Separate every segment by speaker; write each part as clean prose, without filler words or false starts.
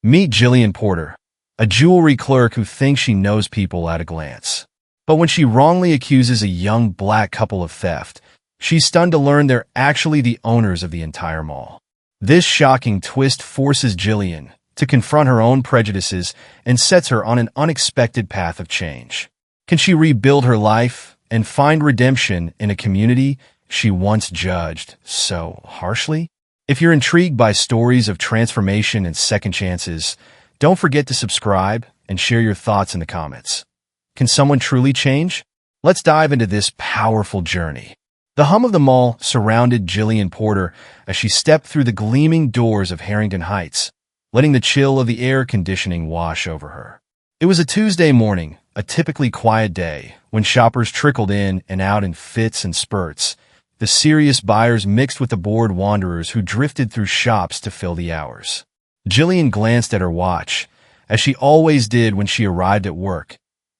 Speaker 1: Meet Jillian Porter, a jewelry clerk who thinks she knows people at a glance. But when she wrongly accuses a young black couple of theft, she's stunned to learn they're actually the owners of the entire mall. This shocking twist forces Jillian to confront her own prejudices and sets her on an unexpected path of change. Can she rebuild her life and find redemption in a community she once judged so harshly? If you're intrigued by stories of transformation and second chances, don't forget to subscribe and share your thoughts in the comments. Can someone truly change? Let's dive into this powerful journey. The hum of the mall surrounded Jillian Porter as she stepped through the gleaming doors of Harrington Heights, letting the chill of the air conditioning wash over her. It was a Tuesday morning, a typically quiet day, when shoppers trickled in and out in fits and spurts, the serious buyers mixed with the bored wanderers who drifted through shops to fill the hours. Jillian glanced at her watch, as she always did when she arrived at work,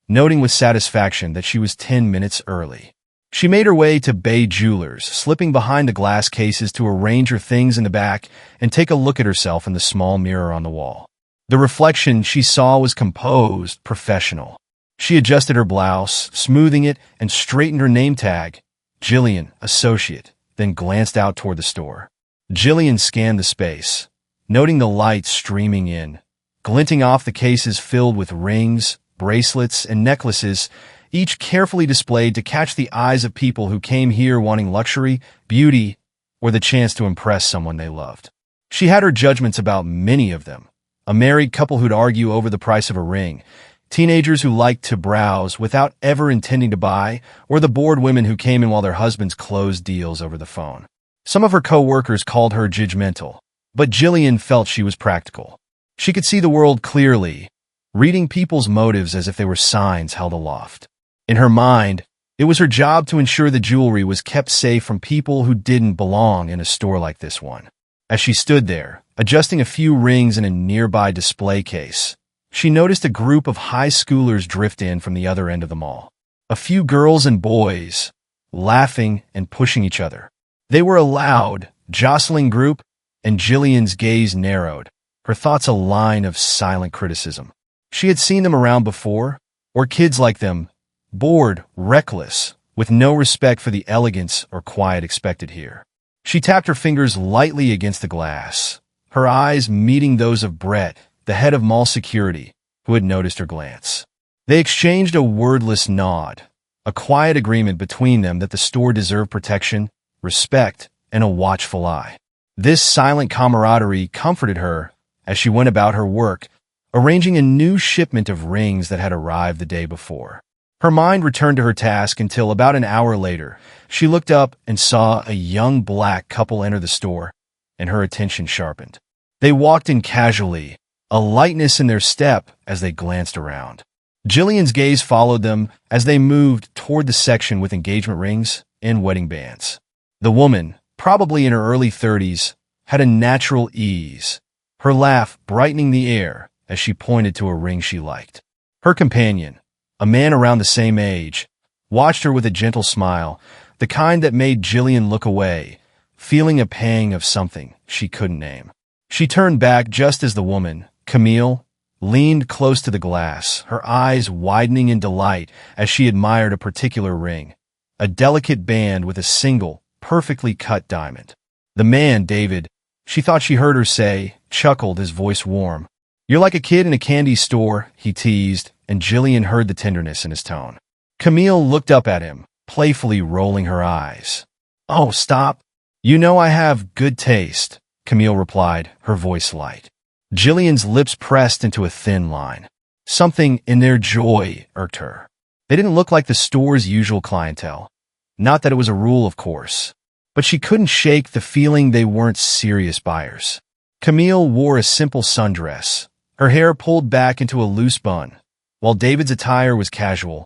Speaker 1: noting with satisfaction that she was 10 minutes early. She made her way to Bay Jewelers, slipping behind the glass cases to arrange her things in the back and take a look at herself in the small mirror on the wall. The reflection she saw was composed, professional. She adjusted her blouse, smoothing it, and straightened her name tag, Jillian, Associate, then glanced out toward the store. Jillian scanned the space, noting the light streaming in, glinting off the cases filled with rings, bracelets, and necklaces, each carefully displayed to catch the eyes of people who came here wanting luxury, beauty, or the chance to impress someone they loved. She had her judgments about many of them. A married couple who'd argue over the price of a ring, teenagers who liked to browse without ever intending to buy, or the bored women who came in while their husbands closed deals over the phone. Some of her co-workers called her judgmental, but Jillian felt she was practical. She could see the world clearly, reading people's motives as if they were signs held aloft. In her mind, it was her job to ensure the jewelry was kept safe from people who didn't belong in a store like this one. As she stood there, adjusting a few rings in a nearby display case, she noticed a group of high schoolers drift in from the other end of the mall. A few girls and boys, laughing and pushing each other. They were a loud, jostling group, and Jillian's gaze narrowed, her thoughts a line of silent criticism. She had seen them around before, or kids like them, bored, reckless, with no respect for the elegance or quiet expected here. She tapped her fingers lightly against the glass, her eyes meeting those of Brett, the head of mall security, who had noticed her glance. They exchanged a wordless nod, a quiet agreement between them that the store deserved protection, respect, and a watchful eye. This silent camaraderie comforted her as she went about her work, arranging a new shipment of rings that had arrived the day before. Her mind returned to her task until about an hour later, she looked up and saw a young black couple enter the store, and her attention sharpened. They walked in casually, a lightness in their step as they glanced around. Jillian's gaze followed them as they moved toward the section with engagement rings and wedding bands. The woman, probably in her early 30s, had a natural ease, her laugh brightening the air as she pointed to a ring she liked. Her companion, a man around the same age, watched her with a gentle smile, the kind that made Jillian look away, feeling a pang of something she couldn't name. She turned back just as the woman, Camille, leaned close to the glass, her eyes widening in delight as she admired a particular ring, a delicate band with a single, perfectly cut diamond. The man, David, she thought she heard her say, chuckled, his voice warm. "You're like a kid in a candy store," he teased, and Jillian heard the tenderness in his tone. Camille looked up at him, playfully rolling her eyes. "Oh, stop. You know I have good taste," Camille replied, her voice light. Jillian's lips pressed into a thin line. Something in their joy irked her. They didn't look like the store's usual clientele. Not that it was a rule, of course, but she couldn't shake the feeling they weren't serious buyers. Camille wore a simple sundress, her hair pulled back into a loose bun, while David's attire was casual,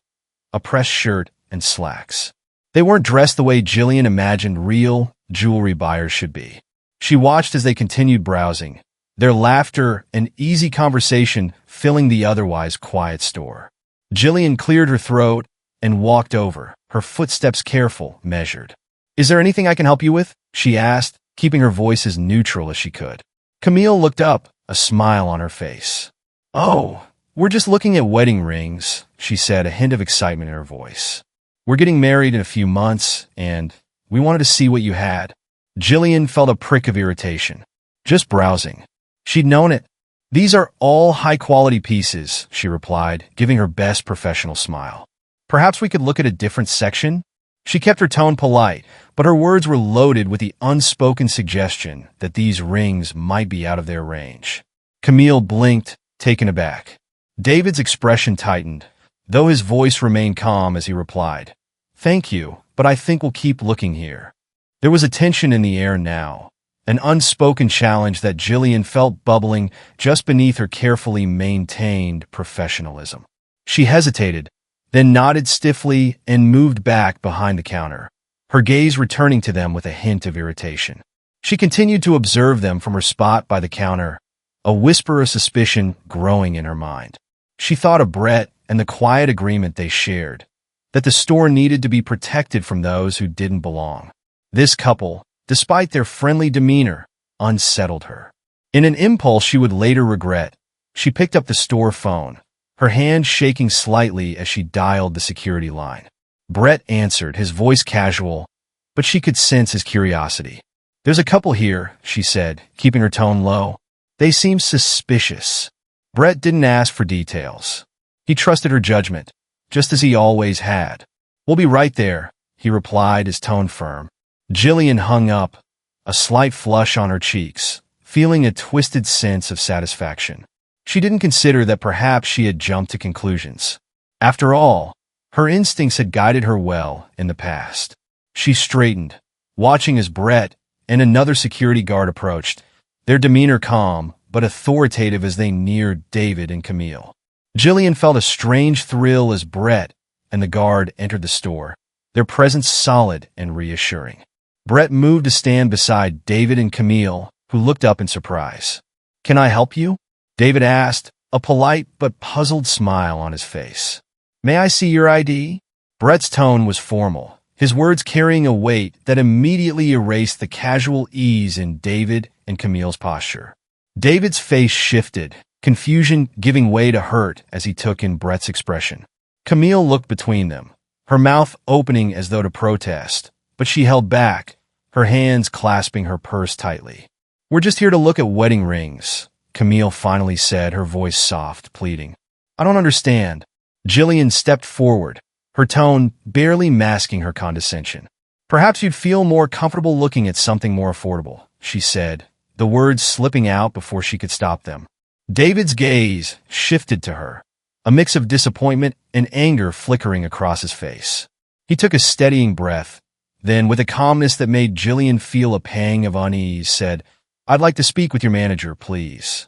Speaker 1: a pressed shirt and slacks. They weren't dressed the way Jillian imagined real jewelry buyers should be. She watched as they continued browsing, their laughter and easy conversation filling the otherwise quiet store. Jillian cleared her throat and walked over, her footsteps careful, measured. "Is there anything I can help you with?" she asked, keeping her voice as neutral as she could. Camille looked up, a smile on her face. "Oh, we're just looking at wedding rings," she said, a hint of excitement in her voice. "We're getting married in a few months, and we wanted to see what you had." Jillian felt a prick of irritation. "Just browsing." She'd known it. "These are all high-quality pieces," she replied, giving her best professional smile. "Perhaps we could look at a different section?" She kept her tone polite, but her words were loaded with the unspoken suggestion that these rings might be out of their range. Camille blinked, taken aback. David's expression tightened, though his voice remained calm as he replied, "Thank you, but I think we'll keep looking here." There was a tension in the air now, an unspoken challenge that Jillian felt bubbling just beneath her carefully maintained professionalism. She hesitated, then nodded stiffly and moved back behind the counter, her gaze returning to them with a hint of irritation. She continued to observe them from her spot by the counter, a whisper of suspicion growing in her mind. She thought of Brett and the quiet agreement they shared, that the store needed to be protected from those who didn't belong. This couple, despite their friendly demeanor, unsettled her. In an impulse she would later regret, she picked up the store phone, her hand shaking slightly as she dialed the security line. Brett answered, his voice casual, but she could sense his curiosity. "There's a couple here," she said, keeping her tone low. "They seem suspicious." Brett didn't ask for details. He trusted her judgment, just as he always had. "We'll be right there," he replied, his tone firm. Jillian hung up, a slight flush on her cheeks, feeling a twisted sense of satisfaction. She didn't consider that perhaps she had jumped to conclusions. After all, her instincts had guided her well in the past. She straightened, watching as Brett and another security guard approached, their demeanor calm but authoritative as they neared David and Camille. Jillian felt a strange thrill as Brett and the guard entered the store, their presence solid and reassuring. Brett moved to stand beside David and Camille, who looked up in surprise. "Can I help you?" David asked, a polite but puzzled smile on his face. "May I see your ID?" Brett's tone was formal, his words carrying a weight that immediately erased the casual ease in David and Camille's posture. David's face shifted, confusion giving way to hurt as he took in Brett's expression. Camille looked between them, her mouth opening as though to protest, but she held back, her hands clasping her purse tightly. "We're just here to look at wedding rings," Camille finally said, her voice soft, pleading. "I don't understand." Jillian stepped forward, her tone barely masking her condescension. "Perhaps you'd feel more comfortable looking at something more affordable," she said, the words slipping out before she could stop them. David's gaze shifted to her, a mix of disappointment and anger flickering across his face. He took a steadying breath, then, with a calmness that made Jillian feel a pang of unease, said, "I'd like to speak with your manager, please."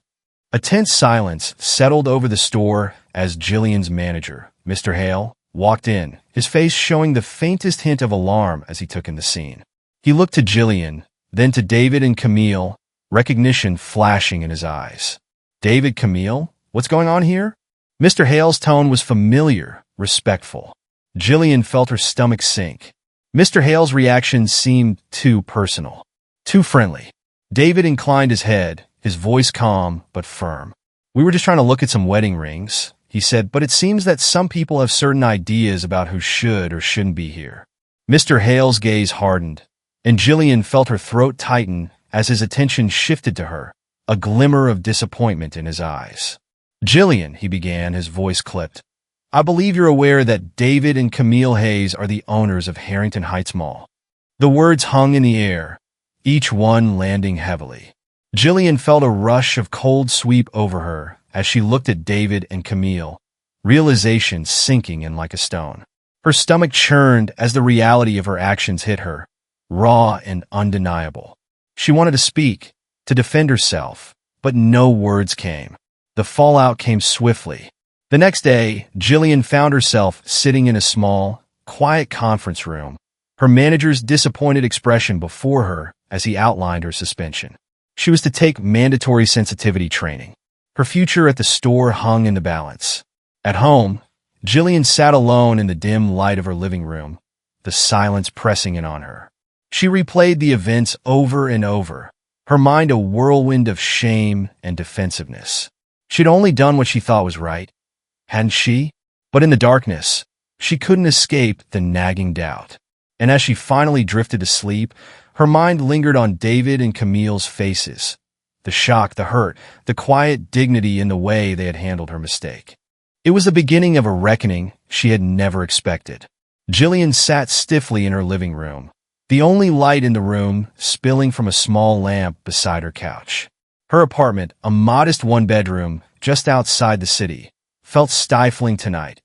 Speaker 1: A tense silence settled over the store as Jillian's manager, Mr. Hale, walked in, his face showing the faintest hint of alarm as he took in the scene. He looked to Jillian, then to David and Camille, recognition flashing in his eyes. "David, Camille, what's going on here?" Mr. Hale's tone was familiar, respectful. Jillian felt her stomach sink. Mr. Hale's reaction seemed too personal, too friendly. David inclined his head, his voice calm but firm. "We were just trying to look at some wedding rings," he said, "but it seems that some people have certain ideas about who should or shouldn't be here." Mr. Hale's gaze hardened, and Jillian felt her throat tighten as his attention shifted to her, a glimmer of disappointment in his eyes. "Jillian," he began, his voice clipped, "I believe you're aware that David and Camille Hayes are the owners of Harrington Heights Mall." The words hung in the air, each one landing heavily. Jillian felt a rush of cold sweep over her as she looked at David and Camille, realization sinking in like a stone. Her stomach churned as the reality of her actions hit her, raw and undeniable. She wanted to speak, to defend herself, but no words came. The fallout came swiftly. The next day, Jillian found herself sitting in a small, quiet conference room, her manager's disappointed expression before her as he outlined her suspension. She was to take mandatory sensitivity training. Her future at the store hung in the balance. At home, Jillian sat alone in the dim light of her living room, the silence pressing in on her. She replayed the events over and over, her mind a whirlwind of shame and defensiveness. She'd only done what she thought was right, hadn't she? But in the darkness, she couldn't escape the nagging doubt. And as she finally drifted to sleep, her mind lingered on David and Camille's faces. The shock, the hurt, the quiet dignity in the way they had handled her mistake. It was the beginning of a reckoning she had never expected. Jillian sat stiffly in her living room, the only light in the room spilling from a small lamp beside her couch. Her apartment, a modest one-bedroom just outside the city, felt stifling tonight,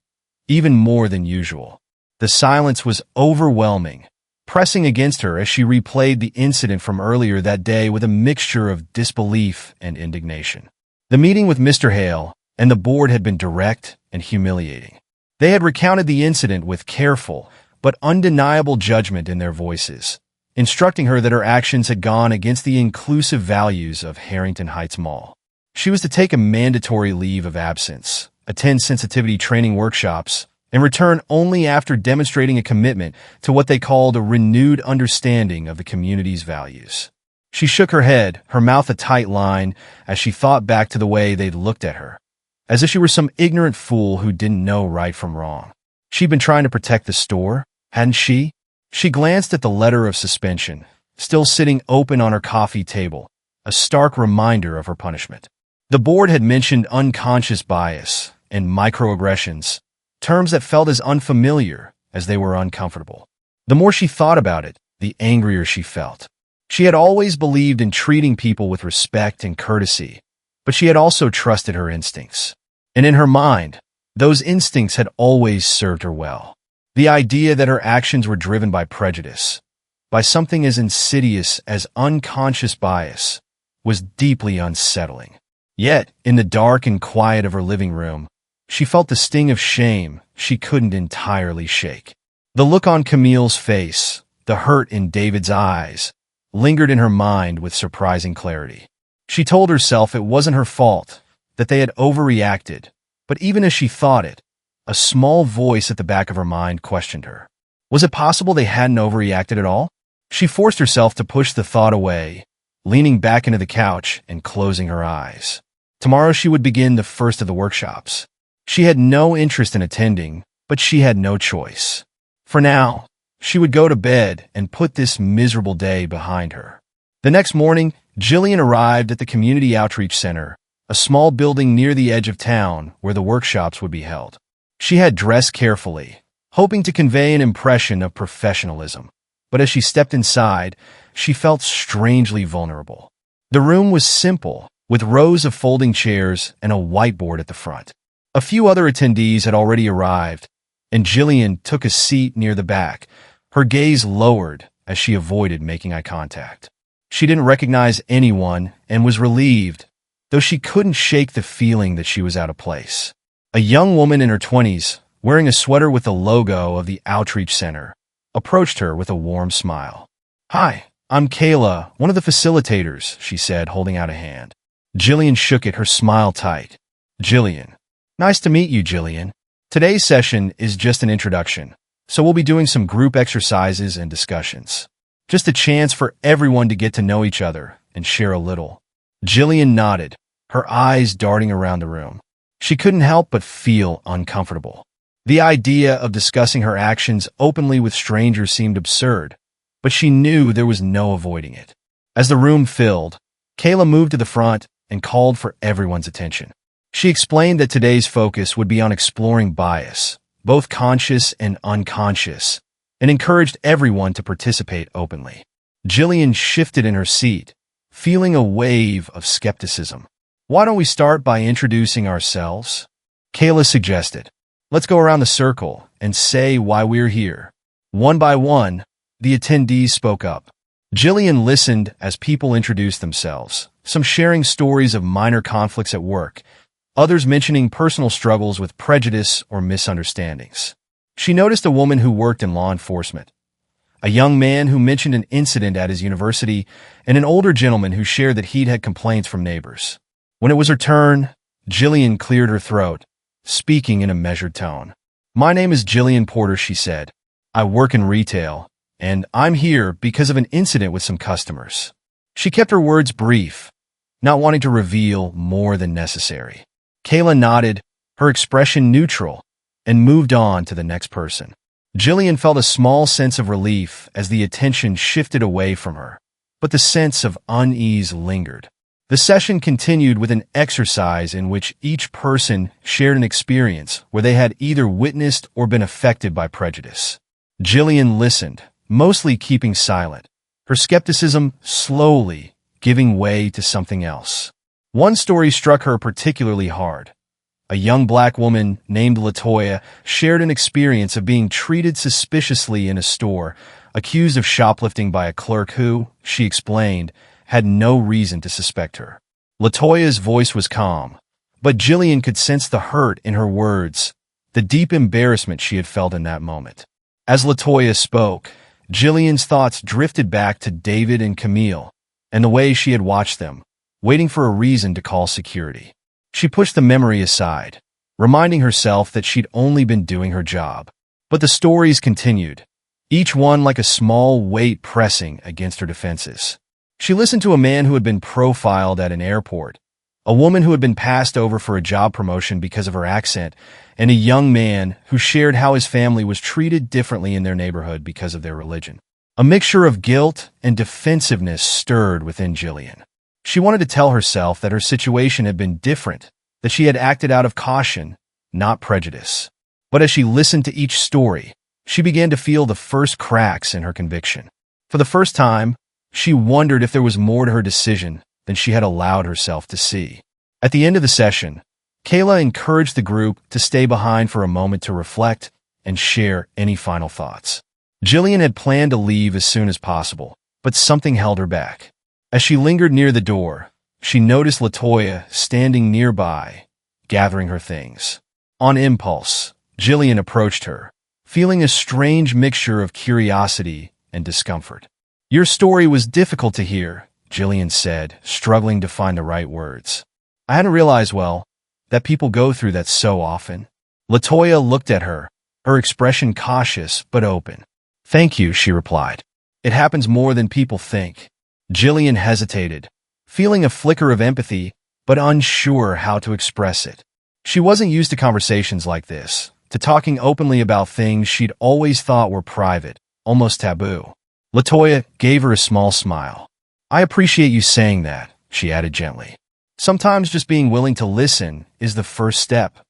Speaker 1: even more than usual. The silence was overwhelming, pressing against her as she replayed the incident from earlier that day with a mixture of disbelief and indignation. The meeting with Mr. Hale and the board had been direct and humiliating. They had recounted the incident with careful but undeniable judgment in their voices, instructing her that her actions had gone against the inclusive values of Harrington Heights Mall. She was to take a mandatory leave of absence, attend sensitivity training workshops, and return only after demonstrating a commitment to what they called a renewed understanding of the community's values. She shook her head, her mouth a tight line, as she thought back to the way they'd looked at her, as if she were some ignorant fool who didn't know right from wrong. She'd been trying to protect the store, hadn't she? She glanced at the letter of suspension, still sitting open on her coffee table, a stark reminder of her punishment. The board had mentioned unconscious bias and microaggressions, terms that felt as unfamiliar as they were uncomfortable. The more she thought about it, the angrier she felt. She had always believed in treating people with respect and courtesy, but she had also trusted her instincts. And in her mind, those instincts had always served her well. The idea that her actions were driven by prejudice, by something as insidious as unconscious bias, was deeply unsettling. Yet, in the dark and quiet of her living room, she felt the sting of shame she couldn't entirely shake. The look on Camille's face, the hurt in David's eyes, lingered in her mind with surprising clarity. She told herself it wasn't her fault, that they had overreacted, but even as she thought it, a small voice at the back of her mind questioned her. Was it possible they hadn't overreacted at all? She forced herself to push the thought away, leaning back into the couch and closing her eyes. Tomorrow she would begin the first of the workshops. She had no interest in attending, but she had no choice. For now, she would go to bed and put this miserable day behind her. The next morning, Jillian arrived at the Community Outreach Center, a small building near the edge of town where the workshops would be held. She had dressed carefully, hoping to convey an impression of professionalism. But as she stepped inside, she felt strangely vulnerable. The room was simple, with rows of folding chairs and a whiteboard at the front. A few other attendees had already arrived, and Jillian took a seat near the back, her gaze lowered as she avoided making eye contact. She didn't recognize anyone and was relieved, though she couldn't shake the feeling that she was out of place. A young woman in her 20s, wearing a sweater with the logo of the Outreach Center, approached her with a warm smile. "Hi, I'm Kayla, one of the facilitators," she said, holding out a hand. Jillian shook it, her smile tight. "Jillian. Nice to meet you, Jillian. Today's session is just an introduction, so we'll be doing some group exercises and discussions. Just a chance for everyone to get to know each other and share a little." Jillian nodded, her eyes darting around the room. She couldn't help but feel uncomfortable. The idea of discussing her actions openly with strangers seemed absurd, but she knew there was no avoiding it. As the room filled, Kayla moved to the front and called for everyone's attention. She explained that today's focus would be on exploring bias, both conscious and unconscious, and encouraged everyone to participate openly. Jillian shifted in her seat, feeling a wave of skepticism. "Why don't we start by introducing ourselves?" Kayla suggested. "Let's go around the circle and say why we're here." One by one, the attendees spoke up. Jillian listened as people introduced themselves, some sharing stories of minor conflicts at work, others mentioning personal struggles with prejudice or misunderstandings. She noticed a woman who worked in law enforcement, a young man who mentioned an incident at his university, and an older gentleman who shared that he'd had complaints from neighbors. When it was her turn, Jillian cleared her throat, speaking in a measured tone. "My name is Jillian Porter," she said. "I work in retail, and I'm here because of an incident with some customers." She kept her words brief, not wanting to reveal more than necessary. Kayla nodded, her expression neutral, and moved on to the next person. Jillian felt a small sense of relief as the attention shifted away from her, but the sense of unease lingered. The session continued with an exercise in which each person shared an experience where they had either witnessed or been affected by prejudice. Jillian listened, mostly keeping silent, her skepticism slowly giving way to something else. One story struck her particularly hard. A young black woman named Latoya shared an experience of being treated suspiciously in a store, accused of shoplifting by a clerk who, she explained, had no reason to suspect her. Latoya's voice was calm, but Jillian could sense the hurt in her words, the deep embarrassment she had felt in that moment. As Latoya spoke, Jillian's thoughts drifted back to David and Camille, and the way she had watched them, waiting for a reason to call security. She pushed the memory aside, reminding herself that she'd only been doing her job. But the stories continued, each one like a small weight pressing against her defenses. She listened to a man who had been profiled at an airport, a woman who had been passed over for a job promotion because of her accent, and a young man who shared how his family was treated differently in their neighborhood because of their religion. A mixture of guilt and defensiveness stirred within Jillian. She wanted to tell herself that her situation had been different, that she had acted out of caution, not prejudice. But as she listened to each story, she began to feel the first cracks in her conviction. For the first time, she wondered if there was more to her decision than she had allowed herself to see. At the end of the session, Kayla encouraged the group to stay behind for a moment to reflect and share any final thoughts. Jillian had planned to leave as soon as possible, but something held her back. As she lingered near the door, she noticed Latoya standing nearby, gathering her things. On impulse, Jillian approached her, feeling a strange mixture of curiosity and discomfort. "Your story was difficult to hear," Jillian said, struggling to find the right words. "I hadn't realized, that people go through that so often." Latoya looked at her, her expression cautious but open. "Thank you," she replied. "It happens more than people think." Jillian hesitated, feeling a flicker of empathy, but unsure how to express it. She wasn't used to conversations like this, to talking openly about things she'd always thought were private, almost taboo. Latoya gave her a small smile. "I appreciate you saying that," she added gently. "Sometimes just being willing to listen is the first step."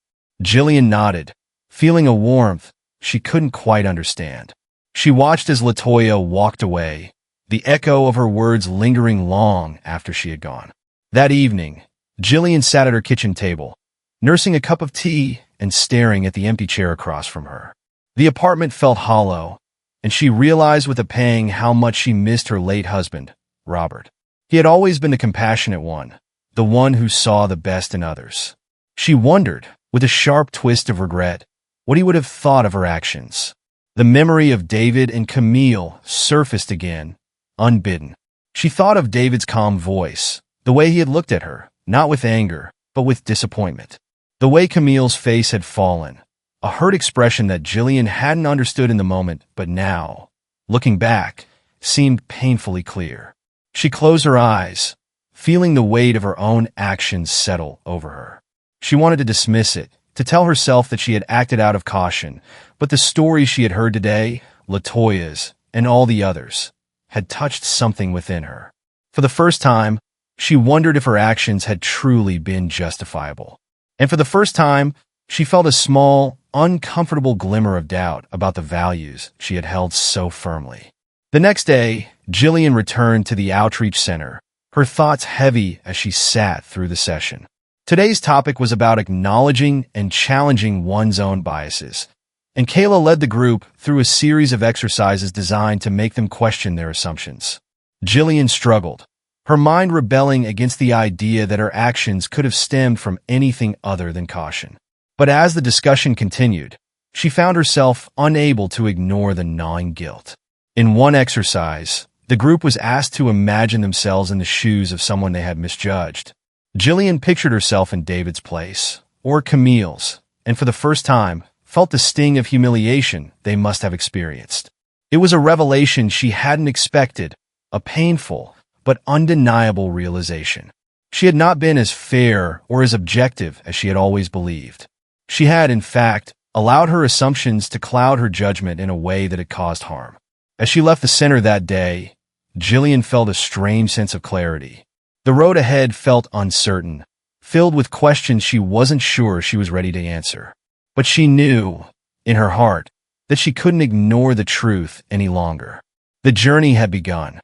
Speaker 1: Jillian nodded, feeling a warmth she couldn't quite understand. She watched as Latoya walked away, the echo of her words lingering long after she had gone. That evening, Jillian sat at her kitchen table, nursing a cup of tea and staring at the empty chair across from her. The apartment felt hollow, and she realized with a pang how much she missed her late husband, Robert. He had always been the compassionate one, the one who saw the best in others. She wondered, with a sharp twist of regret, what he would have thought of her actions. The memory of David and Camille surfaced again, unbidden. She thought of David's calm voice, the way he had looked at her, not with anger, but with disappointment. The way Camille's face had fallen, a hurt expression that Jillian hadn't understood in the moment, but now, looking back, seemed painfully clear. She closed her eyes, feeling the weight of her own actions settle over her. She wanted to dismiss it, to tell herself that she had acted out of caution, but the stories she had heard today, Latoya's, and all the others, had touched something within her. For the first time, she wondered if her actions had truly been justifiable. And for the first time, she felt a small, uncomfortable glimmer of doubt about the values she had held so firmly. The next day, Jillian returned to the Outreach Center, her thoughts heavy as she sat through the session. Today's topic was about acknowledging and challenging one's own biases, and Kayla led the group through a series of exercises designed to make them question their assumptions. Jillian struggled, her mind rebelling against the idea that her actions could have stemmed from anything other than caution. But as the discussion continued, she found herself unable to ignore the gnawing guilt. In one exercise, the group was asked to imagine themselves in the shoes of someone they had misjudged. Jillian pictured herself in David's place, or Camille's, and for the first time, felt the sting of humiliation they must have experienced. It was a revelation she hadn't expected, a painful, but undeniable realization. She had not been as fair or as objective as she had always believed. She had, in fact, allowed her assumptions to cloud her judgment in a way that had caused harm. As she left the center that day, Jillian felt a strange sense of clarity. The road ahead felt uncertain, filled with questions she wasn't sure she was ready to answer. But she knew, in her heart, that she couldn't ignore the truth any longer. The journey had begun.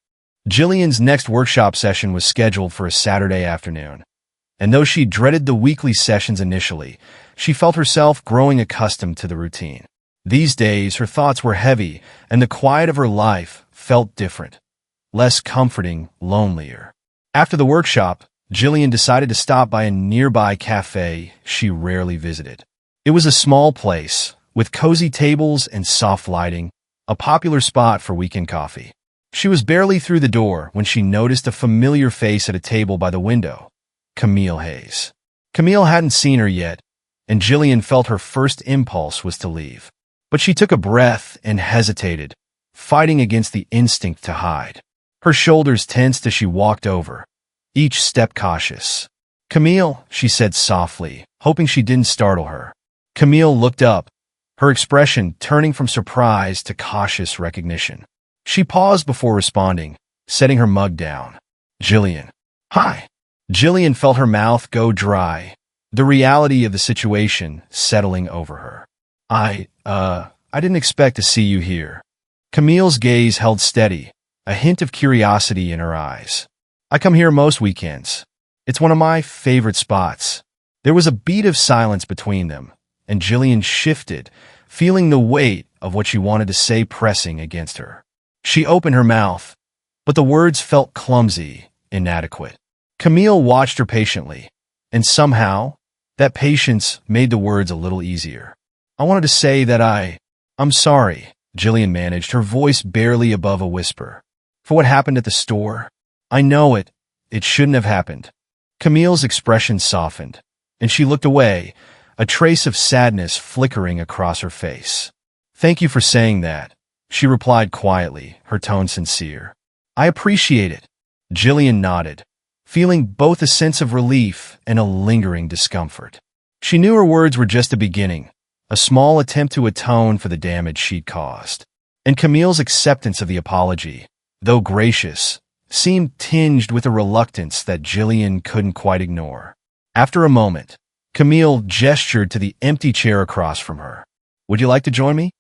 Speaker 1: Jillian's next workshop session was scheduled for a Saturday afternoon, and though she dreaded the weekly sessions initially, she felt herself growing accustomed to the routine. These days, her thoughts were heavy, and the quiet of her life felt different, less comforting, lonelier. After the workshop, Jillian decided to stop by a nearby cafe she rarely visited. It was a small place, with cozy tables and soft lighting, a popular spot for weekend coffee. She was barely through the door when she noticed a familiar face at a table by the window, Camille Hayes. Camille hadn't seen her yet, and Jillian felt her first impulse was to leave. But she took a breath and hesitated, fighting against the instinct to hide. Her shoulders tensed as she walked over, each step cautious. "Camille," she said softly, hoping she didn't startle her. Camille looked up, her expression turning from surprise to cautious recognition. She paused before responding, setting her mug down. "Jillian." "Hi." Jillian felt her mouth go dry, the reality of the situation settling over her. I didn't expect to see you here." Camille's gaze held steady, a hint of curiosity in her eyes. "I come here most weekends. It's one of my favorite spots." There was a beat of silence between them, and Jillian shifted, feeling the weight of what she wanted to say pressing against her. She opened her mouth, but the words felt clumsy, inadequate. Camille watched her patiently, and somehow, that patience made the words a little easier. "I wanted to say that I'm sorry," Jillian managed, her voice barely above a whisper. "For what happened at the store. I know it shouldn't have happened." Camille's expression softened, and she looked away, a trace of sadness flickering across her face. "Thank you for saying that," she replied quietly, her tone sincere. "I appreciate it." Jillian nodded, feeling both a sense of relief and a lingering discomfort. She knew her words were just a beginning, a small attempt to atone for the damage she'd caused. And Camille's acceptance of the apology, though gracious, seemed tinged with a reluctance that Jillian couldn't quite ignore. After a moment, Camille gestured to the empty chair across from her. "Would you like to join me?"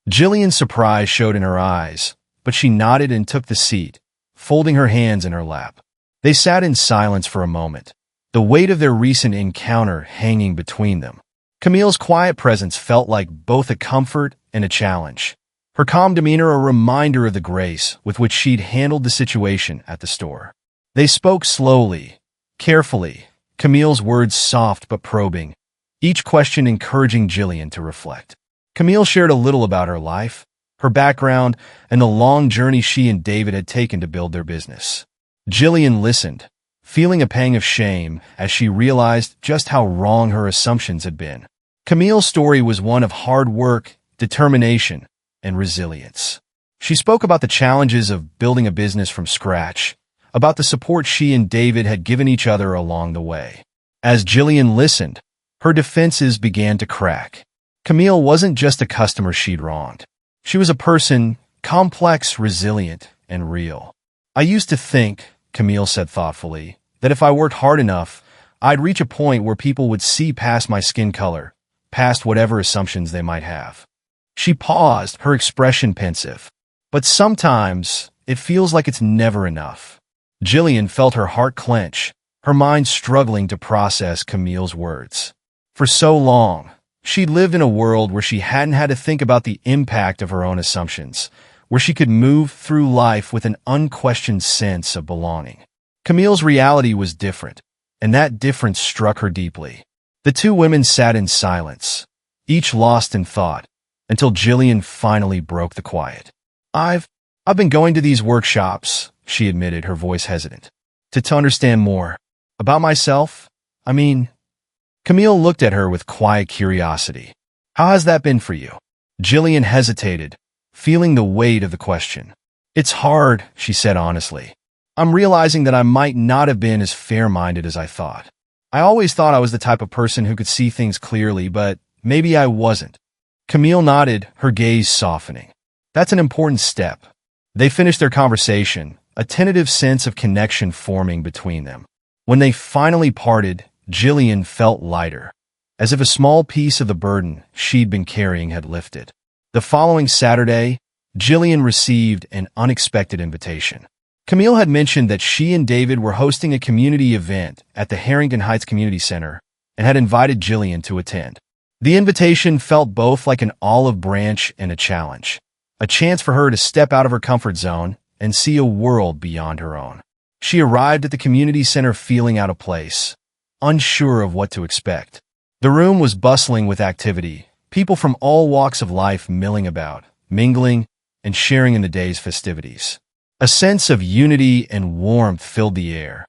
Speaker 1: Jillian's surprise showed in her eyes, but she nodded and took the seat, folding her hands in her lap. They sat in silence for a moment, the weight of their recent encounter hanging between them. Camille's quiet presence felt like both a comfort and a challenge, her calm demeanor a reminder of the grace with which she'd handled the situation at the store. They spoke slowly, carefully, Camille's words soft but probing, each question encouraging Jillian to reflect. Camille shared a little about her life, her background, and the long journey she and David had taken to build their business. Jillian listened, feeling a pang of shame as she realized just how wrong her assumptions had been. Camille's story was one of hard work, determination, and resilience. She spoke about the challenges of building a business from scratch, about the support she and David had given each other along the way. As Jillian listened, her defenses began to crack. Camille wasn't just a customer she'd wronged. She was a person, complex, resilient, and real. "I used to think," Camille said thoughtfully, "that if I worked hard enough, I'd reach a point where people would see past my skin color, past whatever assumptions they might have." She paused, her expression pensive. "But sometimes, it feels like it's never enough." Jillian felt her heart clench, her mind struggling to process Camille's words. For so long, she'd lived in a world where she hadn't had to think about the impact of her own assumptions, where she could move through life with an unquestioned sense of belonging. Camille's reality was different, and that difference struck her deeply. The two women sat in silence, each lost in thought, until Jillian finally broke the quiet. I've been going to these workshops," she admitted, her voice hesitant, to understand more. "About myself? I mean..." Camille looked at her with quiet curiosity. "How has that been for you?" Jillian hesitated, feeling the weight of the question. "It's hard," she said honestly. I'm realizing that I might not have been as fair-minded as I thought. I always thought I was the type of person who could see things clearly, but maybe I wasn't. Camille nodded, her gaze softening. That's an important step. They finished their conversation, a tentative sense of connection forming between them. When they finally parted, Jillian felt lighter, as if a small piece of the burden she'd been carrying had lifted. The following Saturday, Jillian received an unexpected invitation. Camille had mentioned that she and David were hosting a community event at the Harrington Heights Community Center and had invited Jillian to attend. The invitation felt both like an olive branch and a challenge, a chance for her to step out of her comfort zone and see a world beyond her own. She arrived at the community center feeling out of place, unsure of what to expect. The room was bustling with activity, people from all walks of life milling about, mingling, and sharing in the day's festivities. A sense of unity and warmth filled the air,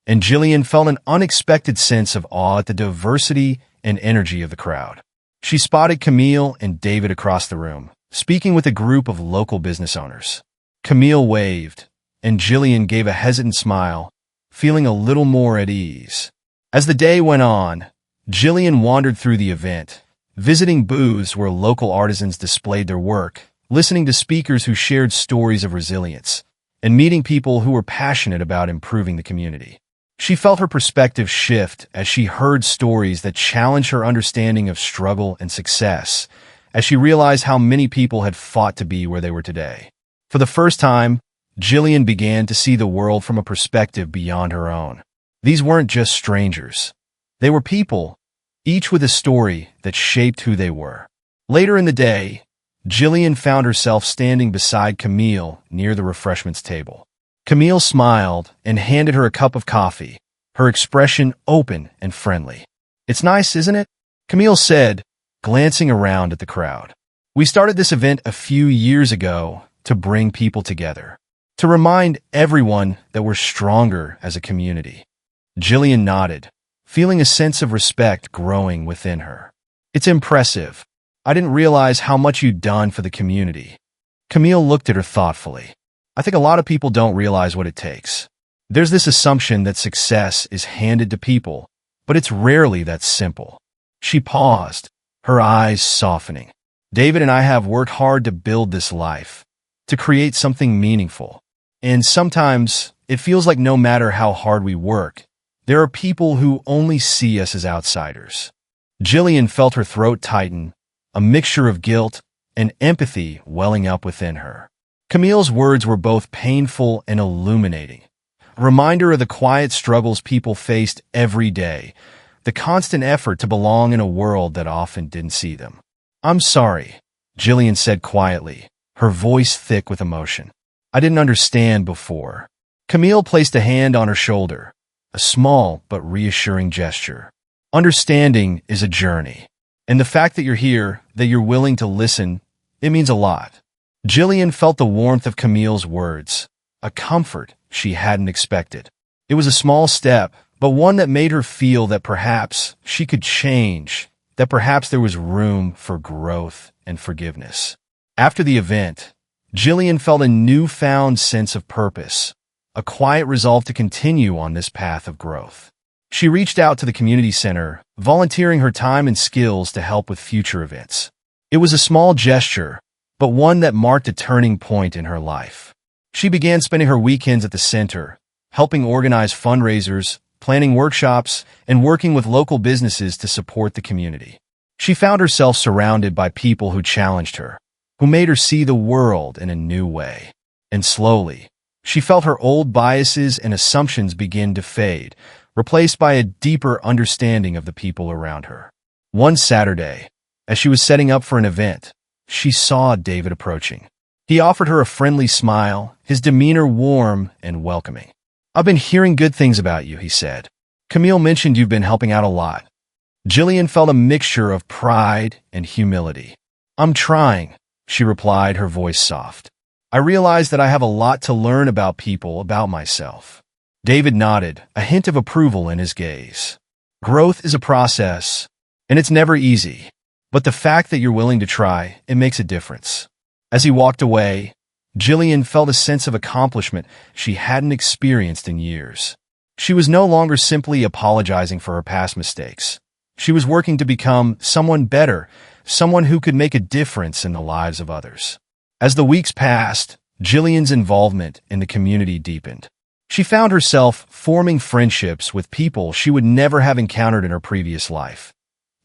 Speaker 1: and Jillian felt an unexpected sense of awe at the diversity and energy of the crowd. She spotted Camille and David across the room, speaking with a group of local business owners. Camille waved, and Jillian gave a hesitant smile, feeling a little more at ease. As the day went on, Jillian wandered through the event, visiting booths where local artisans displayed their work, listening to speakers who shared stories of resilience, and meeting people who were passionate about improving the community. She felt her perspective shift as she heard stories that challenged her understanding of struggle and success, as she realized how many people had fought to be where they were today. For the first time, Jillian began to see the world from a perspective beyond her own. These weren't just strangers. They were people, each with a story that shaped who they were. Later in the day, Jillian found herself standing beside Camille near the refreshments table. Camille smiled and handed her a cup of coffee, her expression open and friendly. "It's nice, isn't it?" Camille said, glancing around at the crowd. "We started this event a few years ago to bring people together, to remind everyone that we're stronger as a community." Jillian nodded, feeling a sense of respect growing within her. "It's impressive. I didn't realize how much you'd done for the community." Camille looked at her thoughtfully. "I think a lot of people don't realize what it takes. There's this assumption that success is handed to people, but it's rarely that simple." She paused, her eyes softening. "David and I have worked hard to build this life, to create something meaningful. And sometimes it feels like no matter how hard we work, there are people who only see us as outsiders." Jillian felt her throat tighten, a mixture of guilt and empathy welling up within her. Camille's words were both painful and illuminating, a reminder of the quiet struggles people faced every day, the constant effort to belong in a world that often didn't see them. "I'm sorry," Jillian said quietly, her voice thick with emotion. "I didn't understand before." Camille placed a hand on her shoulder, a small but reassuring gesture. "Understanding is a journey. And the fact that you're here, that you're willing to listen, it means a lot." Jillian felt the warmth of Camille's words, a comfort she hadn't expected. It was a small step, but one that made her feel that perhaps she could change, that perhaps there was room for growth and forgiveness. After the event, Jillian felt a newfound sense of purpose, a quiet resolve to continue on this path of growth. She reached out to the community center, volunteering her time and skills to help with future events. It was a small gesture, but one that marked a turning point in her life. She began spending her weekends at the center, helping organize fundraisers, planning workshops, and working with local businesses to support the community. She found herself surrounded by people who challenged her, who made her see the world in a new way. And slowly, she felt her old biases and assumptions begin to fade, replaced by a deeper understanding of the people around her. One Saturday, as she was setting up for an event, she saw David approaching. He offered her a friendly smile, his demeanor warm and welcoming. "I've been hearing good things about you," he said. "Camille mentioned you've been helping out a lot." Jillian felt a mixture of pride and humility. "I'm trying," she replied, her voice soft. "I realize that I have a lot to learn about people, about myself." David nodded, a hint of approval in his gaze. "Growth is a process, and it's never easy. But the fact that you're willing to try, it makes a difference." As he walked away, Jillian felt a sense of accomplishment she hadn't experienced in years. She was no longer simply apologizing for her past mistakes. She was working to become someone better, someone who could make a difference in the lives of others. As the weeks passed, Jillian's involvement in the community deepened. She found herself forming friendships with people she would never have encountered in her previous life.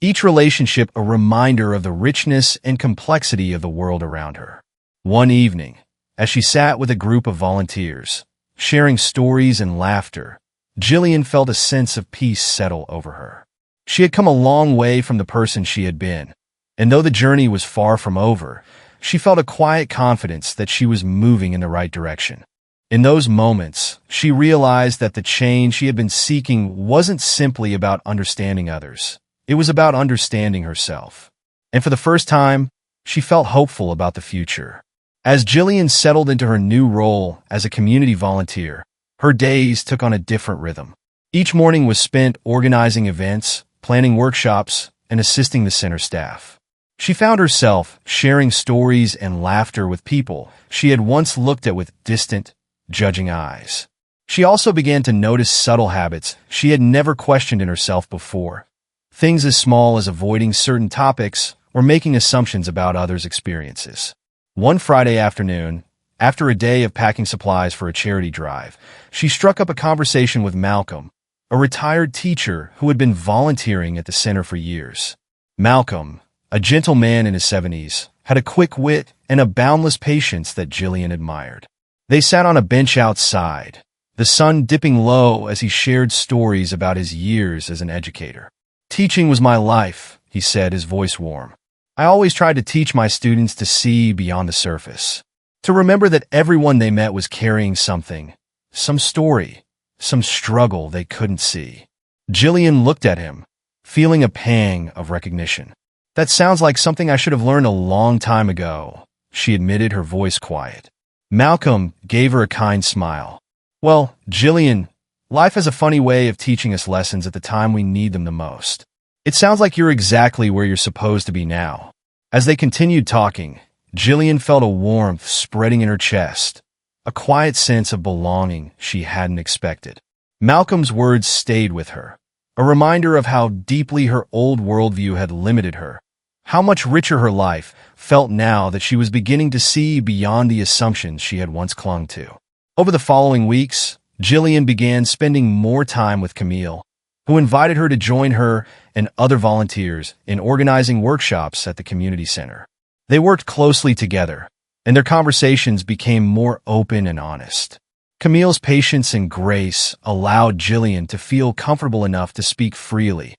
Speaker 1: Each relationship a reminder of the richness and complexity of the world around her. One evening, as she sat with a group of volunteers, sharing stories and laughter, Jillian felt a sense of peace settle over her. She had come a long way from the person she had been, and though the journey was far from over, she felt a quiet confidence that she was moving in the right direction. In those moments, she realized that the change she had been seeking wasn't simply about understanding others. It was about understanding herself. And for the first time, she felt hopeful about the future. As Jillian settled into her new role as a community volunteer, her days took on a different rhythm. Each morning was spent organizing events, planning workshops, and assisting the center staff. She found herself sharing stories and laughter with people she had once looked at with distant, judging eyes. She also began to notice subtle habits she had never questioned in herself before. Things as small as avoiding certain topics or making assumptions about others' experiences. One Friday afternoon, after a day of packing supplies for a charity drive, she struck up a conversation with Malcolm, a retired teacher who had been volunteering at the center for years. Malcolm, a gentle man in his 70s, had a quick wit and a boundless patience that Jillian admired. They sat on a bench outside, the sun dipping low as he shared stories about his years as an educator. "Teaching was my life," he said, his voice warm. "I always tried to teach my students to see beyond the surface, to remember that everyone they met was carrying something, some story, some struggle they couldn't see." Jillian looked at him, feeling a pang of recognition. "That sounds like something I should have learned a long time ago," she admitted, her voice quiet. Malcolm gave her a kind smile. "Well, Jillian, life has a funny way of teaching us lessons at the time we need them the most. It sounds like you're exactly where you're supposed to be now." As they continued talking, Jillian felt a warmth spreading in her chest, a quiet sense of belonging she hadn't expected. Malcolm's words stayed with her, a reminder of how deeply her old worldview had limited her, how much richer her life felt now that she was beginning to see beyond the assumptions she had once clung to. Over the following weeks, Jillian began spending more time with Camille, who invited her to join her and other volunteers in organizing workshops at the community center. They worked closely together, and their conversations became more open and honest. Camille's patience and grace allowed Jillian to feel comfortable enough to speak freely,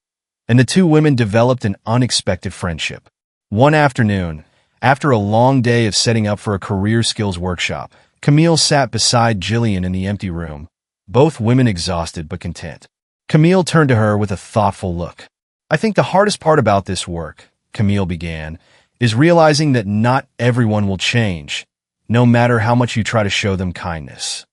Speaker 1: and the two women developed an unexpected friendship. One afternoon, after a long day of setting up for a career skills workshop, Camille sat beside Jillian in the empty room, both women exhausted but content. Camille turned to her with a thoughtful look. "I think the hardest part about this work," Camille began, "is realizing that not everyone will change, no matter how much you try to show them kindness."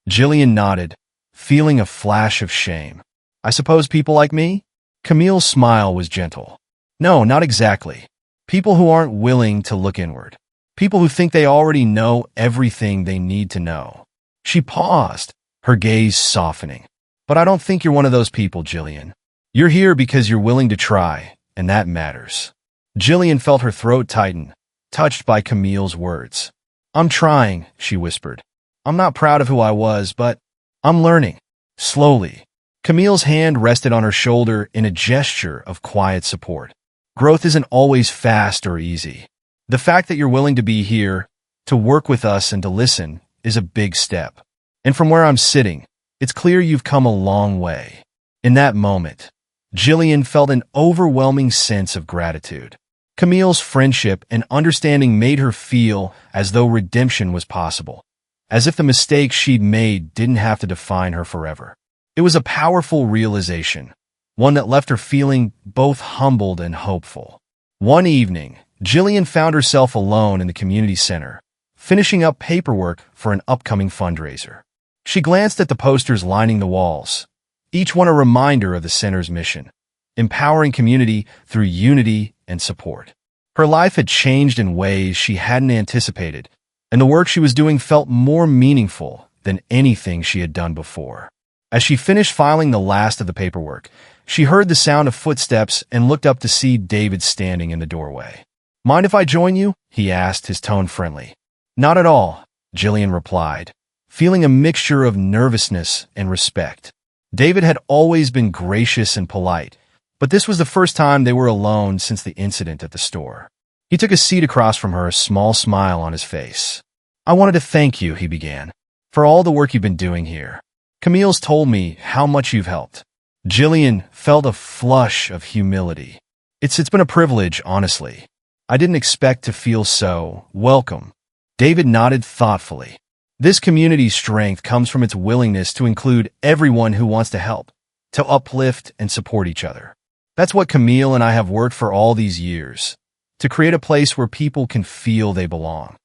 Speaker 1: Jillian nodded, feeling a flash of shame. "I suppose people like me?" Camille's smile was gentle. "No, not exactly. People who aren't willing to look inward. People who think they already know everything they need to know." She paused, her gaze softening. "But I don't think you're one of those people, Jillian. You're here because you're willing to try, and that matters." Jillian felt her throat tighten, touched by Camille's words. "I'm trying," she whispered. "I'm not proud of who I was, but I'm learning." Slowly, Camille's hand rested on her shoulder in a gesture of quiet support. "Growth isn't always fast or easy. The fact that you're willing to be here, to work with us and to listen, is a big step. And from where I'm sitting, it's clear you've come a long way." In that moment, Jillian felt an overwhelming sense of gratitude. Camille's friendship and understanding made her feel as though redemption was possible, as if the mistakes she'd made didn't have to define her forever. It was a powerful realization, one that left her feeling both humbled and hopeful. One evening, Jillian found herself alone in the community center, finishing up paperwork for an upcoming fundraiser. She glanced at the posters lining the walls, each one a reminder of the center's mission, empowering community through unity and support. Her life had changed in ways she hadn't anticipated, and the work she was doing felt more meaningful than anything she had done before. As she finished filing the last of the paperwork, she heard the sound of footsteps and looked up to see David standing in the doorway. "Mind if I join you?" he asked, his tone friendly. "Not at all," Jillian replied, feeling a mixture of nervousness and respect. David had always been gracious and polite, but this was the first time they were alone since the incident at the store. He took a seat across from her, a small smile on his face. "I wanted to thank you," he began, "for all the work you've been doing here. Camille's told me how much you've helped." Jillian felt a flush of humility. It's been a privilege, honestly. I didn't expect to feel so welcome." David nodded thoughtfully. This community's strength comes from its willingness to include everyone who wants to help, to uplift and support each other. That's what Camille and I have worked for all these years, to create a place where people can feel they belong.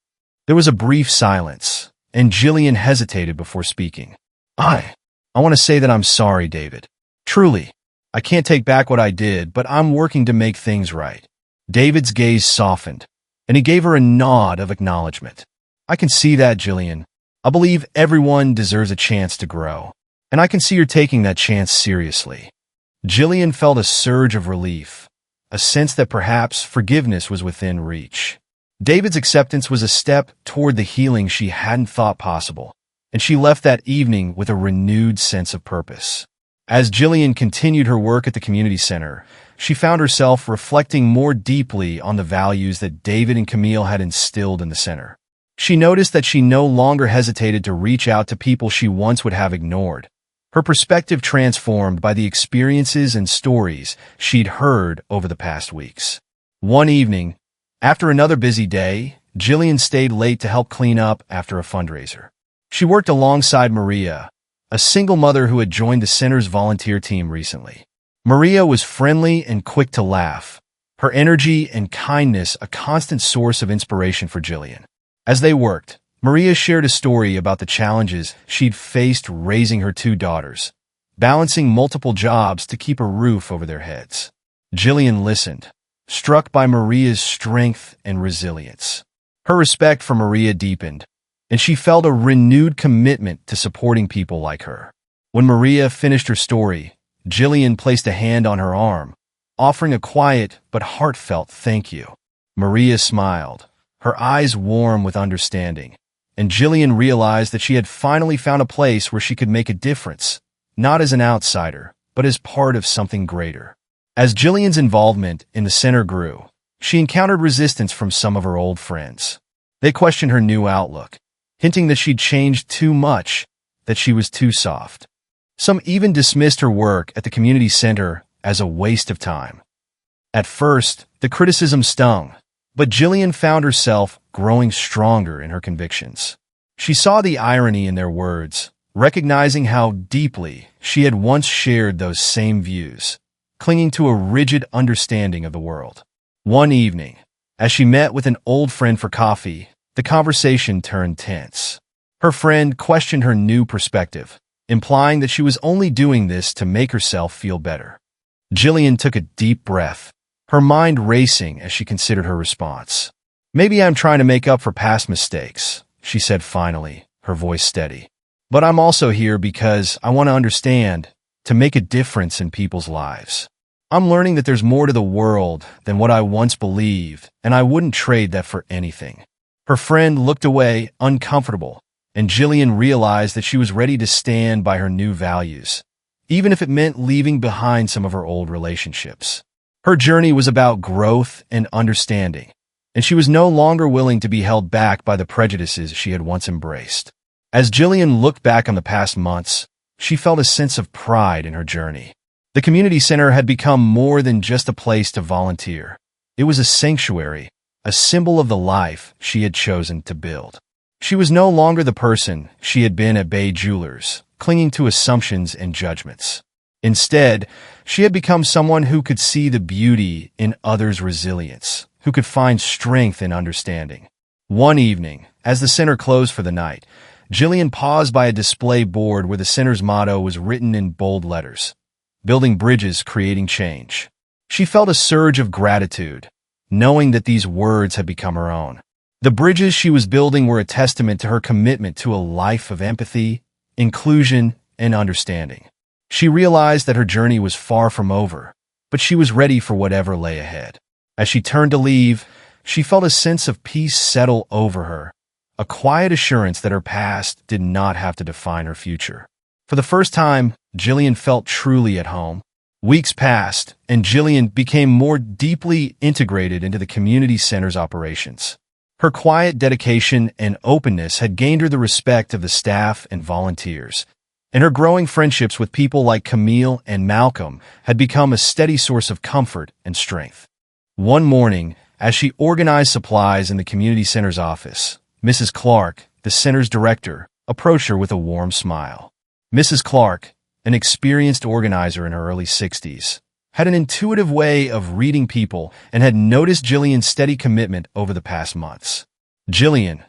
Speaker 1: There was a brief silence, and Jillian hesitated before speaking. I want to say that I'm sorry, David. Truly, I can't take back what I did, but I'm working to make things right." David's gaze softened, and he gave her a nod of acknowledgement. "I can see that, Jillian. I believe everyone deserves a chance to grow, and I can see you're taking that chance seriously." Jillian felt a surge of relief, a sense that perhaps forgiveness was within reach. David's acceptance was a step toward the healing she hadn't thought possible, and she left that evening with a renewed sense of purpose. As Jillian continued her work at the community center, she found herself reflecting more deeply on the values that David and Camille had instilled in the center. She noticed that she no longer hesitated to reach out to people she once would have ignored, her perspective transformed by the experiences and stories she'd heard over the past weeks. One evening, after another busy day, Jillian stayed late to help clean up after a fundraiser. She worked alongside Maria, a single mother who had joined the center's volunteer team recently. Maria was friendly and quick to laugh, her energy and kindness a constant source of inspiration for Jillian. As they worked, Maria shared a story about the challenges she'd faced raising her two daughters, balancing multiple jobs to keep a roof over their heads. Jillian listened, struck by Maria's strength and resilience. Her respect for Maria deepened, and she felt a renewed commitment to supporting people like her. When Maria finished her story, Jillian placed a hand on her arm, offering a quiet but heartfelt thank you. Maria smiled, her eyes warm with understanding, and Jillian realized that she had finally found a place where she could make a difference, not as an outsider, but as part of something greater. As Jillian's involvement in the center grew, she encountered resistance from some of her old friends. They questioned her new outlook, hinting that she'd changed too much, that she was too soft. Some even dismissed her work at the community center as a waste of time. At first, the criticism stung, but Jillian found herself growing stronger in her convictions. She saw the irony in their words, recognizing how deeply she had once shared those same views, clinging to a rigid understanding of the world. One evening, as she met with an old friend for coffee, the conversation turned tense. Her friend questioned her new perspective, implying that she was only doing this to make herself feel better. Jillian took a deep breath, her mind racing as she considered her response. "Maybe I'm trying to make up for past mistakes," she said finally, her voice steady. "But I'm also here because I want to understand, to make a difference in people's lives. I'm learning that there's more to the world than what I once believed, and I wouldn't trade that for anything." Her friend looked away, uncomfortable, and Jillian realized that she was ready to stand by her new values, even if it meant leaving behind some of her old relationships. Her journey was about growth and understanding, and she was no longer willing to be held back by the prejudices she had once embraced. As Jillian looked back on the past months, she felt a sense of pride in her journey. The community center had become more than just a place to volunteer. It was a sanctuary, a symbol of the life she had chosen to build. She was no longer the person she had been at Bay Jewelers, clinging to assumptions and judgments. Instead, she had become someone who could see the beauty in others' resilience, who could find strength in understanding. One evening, as the center closed for the night, Jillian paused by a display board where the center's motto was written in bold letters, "Building bridges, creating change." She felt a surge of gratitude, knowing that these words had become her own. The bridges she was building were a testament to her commitment to a life of empathy, inclusion, and understanding. She realized that her journey was far from over, but she was ready for whatever lay ahead. As she turned to leave, she felt a sense of peace settle over her, a quiet assurance that her past did not have to define her future. For the first time, Jillian felt truly at home. Weeks passed, and Jillian became more deeply integrated into the community center's operations. Her quiet dedication and openness had gained her the respect of the staff and volunteers, and her growing friendships with people like Camille and Malcolm had become a steady source of comfort and strength. One morning, as she organized supplies in the community center's office, Mrs. Clark, the center's director, approached her with a warm smile. Mrs. Clark, an experienced organizer in her early 60s, had an intuitive way of reading people and had noticed Jillian's steady commitment over the past months. "Jillian,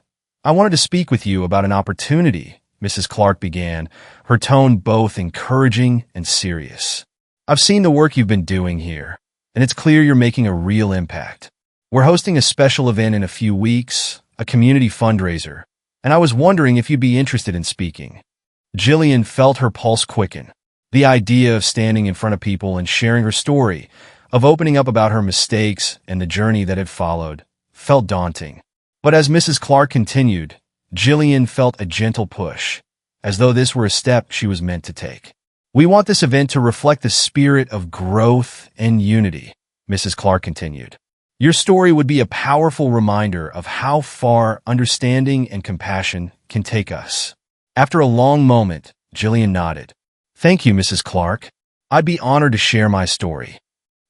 Speaker 1: I wanted to speak with you about an opportunity," Mrs. Clark began, her tone both encouraging and serious. "I've seen the work you've been doing here, and it's clear you're making a real impact. We're hosting a special event in a few weeks, a community fundraiser, and I was wondering if you'd be interested in speaking." Jillian felt her pulse quicken. The idea of standing in front of people and sharing her story, of opening up about her mistakes and the journey that had followed, felt daunting. But as Mrs. Clark continued, Jillian felt a gentle push, as though this were a step she was meant to take. "We want this event to reflect the spirit of growth and unity," Mrs. Clark continued. "Your story would be a powerful reminder of how far understanding and compassion can take us." After a long moment, Jillian nodded. "Thank you, Mrs. Clark. I'd be honored to share my story."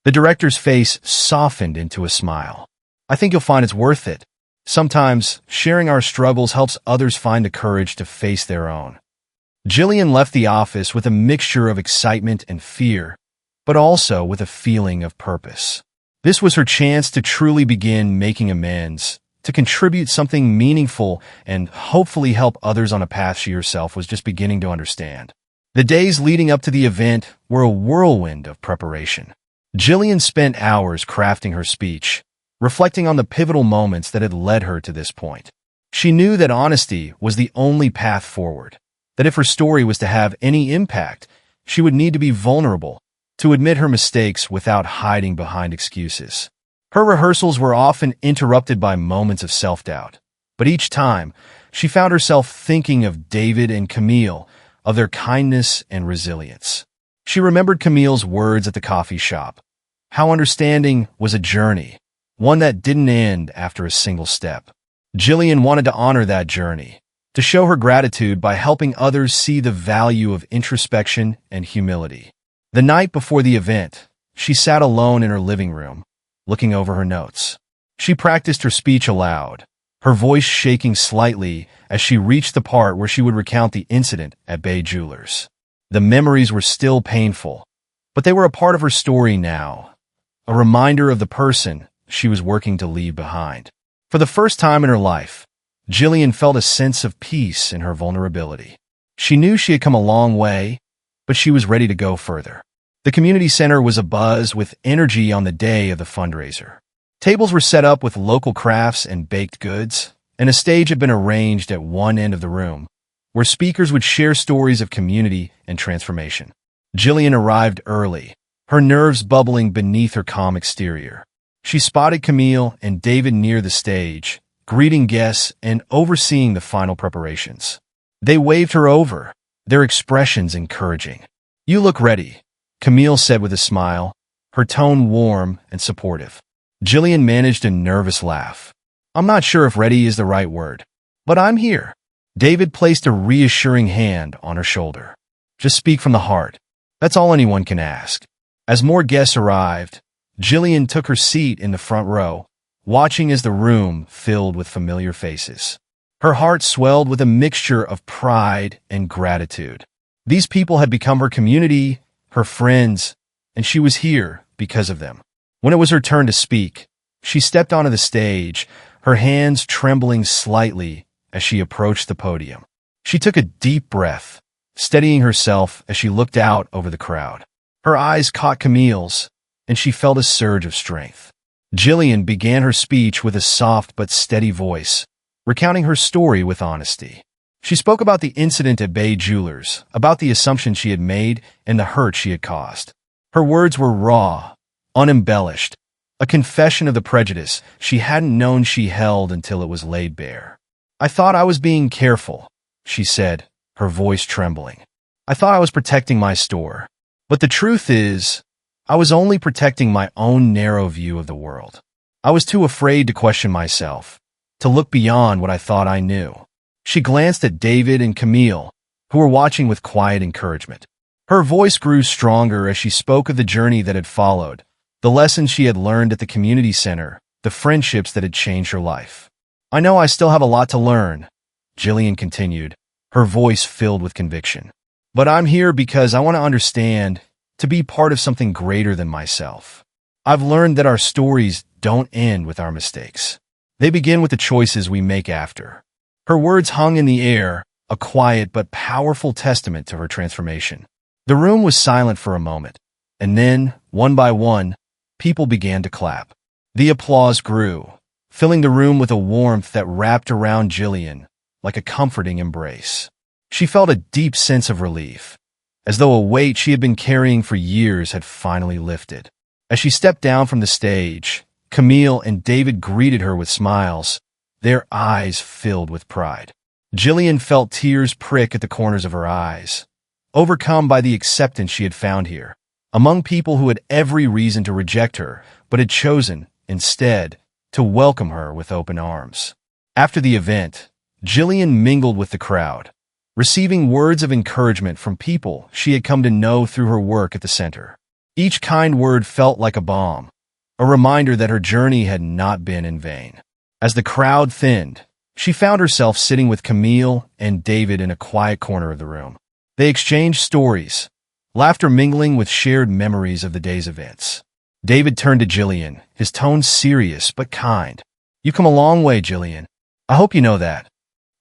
Speaker 1: The director's face softened into a smile. "I think you'll find it's worth it. Sometimes, sharing our struggles helps others find the courage to face their own." Jillian left the office with a mixture of excitement and fear, but also with a feeling of purpose. This was her chance to truly begin making amends, to contribute something meaningful, and hopefully help others on a path she herself was just beginning to understand. The days leading up to the event were a whirlwind of preparation. Jillian spent hours crafting her speech, reflecting on the pivotal moments that had led her to this point. She knew that honesty was the only path forward, that if her story was to have any impact, she would need to be vulnerable, to admit her mistakes without hiding behind excuses. Her rehearsals were often interrupted by moments of self-doubt, but each time, she found herself thinking of David and Camille, of their kindness and resilience. She remembered Camille's words at the coffee shop, how understanding was a journey, one that didn't end after a single step. Jillian wanted to honor that journey, to show her gratitude by helping others see the value of introspection and humility. The night before the event, she sat alone in her living room, looking over her notes. She practiced her speech aloud, her voice shaking slightly as she reached the part where she would recount the incident at Bay Jewelers. The memories were still painful, but they were a part of her story now, a reminder of the person she was working to leave behind. For the first time in her life, Jillian felt a sense of peace in her vulnerability. She knew she had come a long way, but she was ready to go further. The community center was abuzz with energy on the day of the fundraiser. Tables were set up with local crafts and baked goods, and a stage had been arranged at one end of the room, where speakers would share stories of community and transformation. Jillian arrived early, her nerves bubbling beneath her calm exterior. She spotted Camille and David near the stage, greeting guests and overseeing the final preparations. They waved her over, their expressions encouraging. "You look ready," Camille said with a smile, her tone warm and supportive. Jillian managed a nervous laugh. "I'm not sure if ready is the right word, but I'm here." David placed a reassuring hand on her shoulder. "Just speak from the heart. That's all anyone can ask." As more guests arrived, Jillian took her seat in the front row, watching as the room filled with familiar faces. Her heart swelled with a mixture of pride and gratitude. These people had become her community, her friends, and she was here because of them. When it was her turn to speak, she stepped onto the stage, her hands trembling slightly as she approached the podium. She took a deep breath, steadying herself as she looked out over the crowd. Her eyes caught Camille's, and she felt a surge of strength. Jillian began her speech with a soft but steady voice, recounting her story with honesty. She spoke about the incident at Bay Jewelers, about the assumptions she had made and the hurt she had caused. Her words were raw, unembellished, a confession of the prejudice she hadn't known she held until it was laid bare. "I thought I was being careful," she said, her voice trembling. "I thought I was protecting my store. But the truth is, I was only protecting my own narrow view of the world. I was too afraid to question myself, to look beyond what I thought I knew." She glanced at David and Camille, who were watching with quiet encouragement. Her voice grew stronger as she spoke of the journey that had followed, the lessons she had learned at the community center, the friendships that had changed her life. "I know I still have a lot to learn," Jillian continued, her voice filled with conviction. "But I'm here because I want to understand, to be part of something greater than myself. I've learned that our stories don't end with our mistakes. They begin with the choices we make after." Her words hung in the air, a quiet but powerful testament to her transformation. The room was silent for a moment, and then, one by one, people began to clap. The applause grew, filling the room with a warmth that wrapped around Jillian like a comforting embrace. She felt a deep sense of relief, as though a weight she had been carrying for years had finally lifted. As she stepped down from the stage, Camille and David greeted her with smiles, their eyes filled with pride. Jillian felt tears prick at the corners of her eyes, overcome by the acceptance she had found here, among people who had every reason to reject her, but had chosen, instead, to welcome her with open arms. After the event, Jillian mingled with the crowd, receiving words of encouragement from people she had come to know through her work at the center. Each kind word felt like a balm, a reminder that her journey had not been in vain. As the crowd thinned, she found herself sitting with Camille and David in a quiet corner of the room. They exchanged stories, laughter mingling with shared memories of the day's events. David turned to Jillian, his tone serious but kind. "You've come a long way, Jillian. I hope you know that."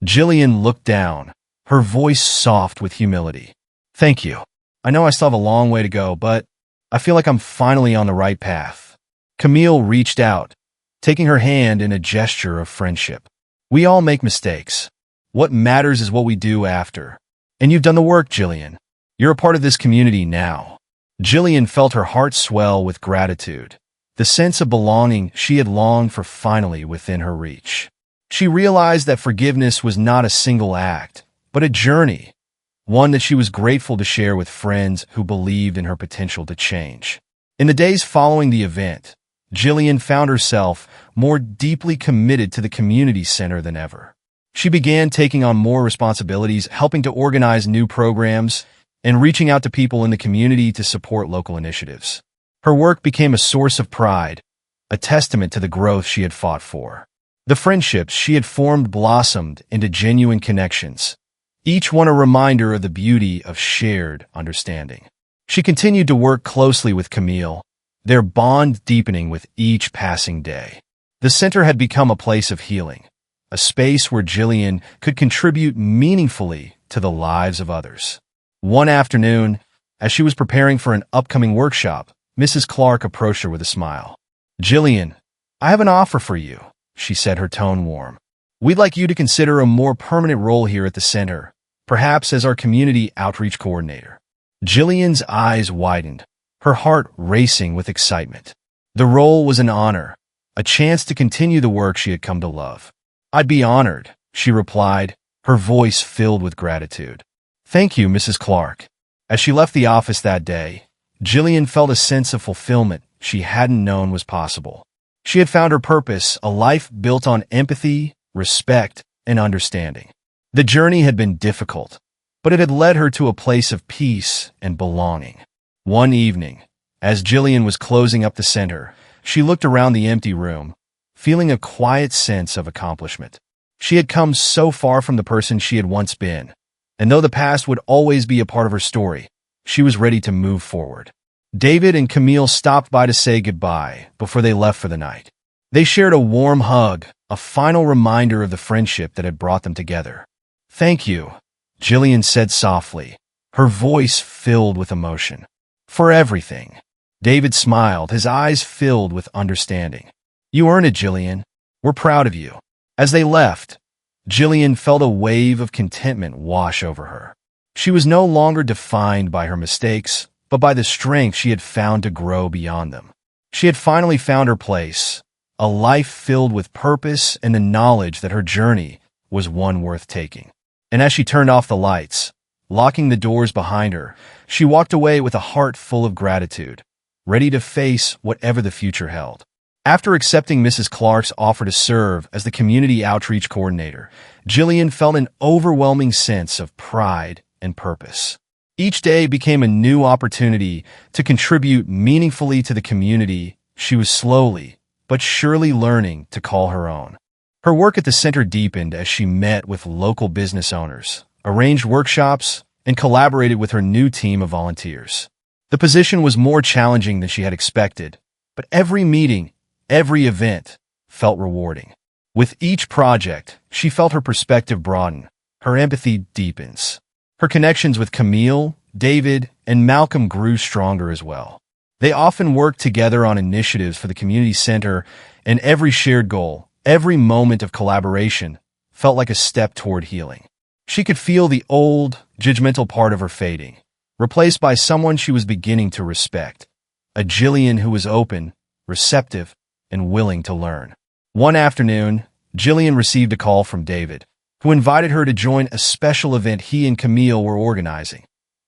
Speaker 1: Jillian looked down, her voice soft with humility. "Thank you. I know I still have a long way to go, but I feel like I'm finally on the right path." Camille reached out, taking her hand in a gesture of friendship. "We all make mistakes. What matters is what we do after. And you've done the work, Jillian. You're a part of this community now." Jillian felt her heart swell with gratitude, the sense of belonging she had longed for finally within her reach. She realized that forgiveness was not a single act, but a journey, one that she was grateful to share with friends who believed in her potential to change. In the days following the event, Jillian found herself more deeply committed to the community center than ever. She began taking on more responsibilities, helping to organize new programs, and reaching out to people in the community to support local initiatives. Her work became a source of pride, a testament to the growth she had fought for. The friendships she had formed blossomed into genuine connections, each one a reminder of the beauty of shared understanding. She continued to work closely with Camille, their bond deepening with each passing day. The center had become a place of healing, a space where Jillian could contribute meaningfully to the lives of others. One afternoon, as she was preparing for an upcoming workshop, Mrs. Clark approached her with a smile. "Jillian, I have an offer for you," she said, her tone warm. "We'd like you to consider a more permanent role here at the center, perhaps as our community outreach coordinator." Jillian's eyes widened, her heart racing with excitement. The role was an honor, a chance to continue the work she had come to love. "I'd be honored," she replied, her voice filled with gratitude. "Thank you, Mrs. Clark." As she left the office that day, Jillian felt a sense of fulfillment she hadn't known was possible. She had found her purpose, a life built on empathy, respect, and understanding. The journey had been difficult, but it had led her to a place of peace and belonging. One evening, as Jillian was closing up the center, she looked around the empty room, feeling a quiet sense of accomplishment. She had come so far from the person she had once been, and though the past would always be a part of her story, she was ready to move forward. David and Camille stopped by to say goodbye before they left for the night. They shared a warm hug, a final reminder of the friendship that had brought them together. "Thank you," Jillian said softly, her voice filled with emotion. "For everything." David smiled, his eyes filled with understanding. You earned it, Jillian. We're proud of you." As they left, Jillian felt a wave of contentment wash over her. She was no longer defined by her mistakes, but by the strength she had found to grow beyond them. She had finally found her place, a life filled with purpose and the knowledge that her journey was one worth taking. And as she turned off the lights, locking the doors behind her, she walked away with a heart full of gratitude, ready to face whatever the future held. After accepting Mrs. Clark's offer to serve as the community outreach coordinator, Jillian felt an overwhelming sense of pride and purpose. Each day became a new opportunity to contribute meaningfully to the community she was slowly but surely learning to call her own. Her work at the center deepened as she met with local business owners, arranged workshops, and collaborated with her new team of volunteers. The position was more challenging than she had expected, but every meeting, every event felt rewarding. With each project, she felt her perspective broaden, her empathy deepens. Her connections with Camille, David, and Malcolm grew stronger as well. They often worked together on initiatives for the community center, and every shared goal, every moment of collaboration, felt like a step toward healing. She could feel the old, judgmental part of her fading, replaced by someone she was beginning to respect, a Jillian who was open, receptive, and willing to learn. One afternoon, Jillian received a call from David, who invited her to join a special event he and Camille were organizing,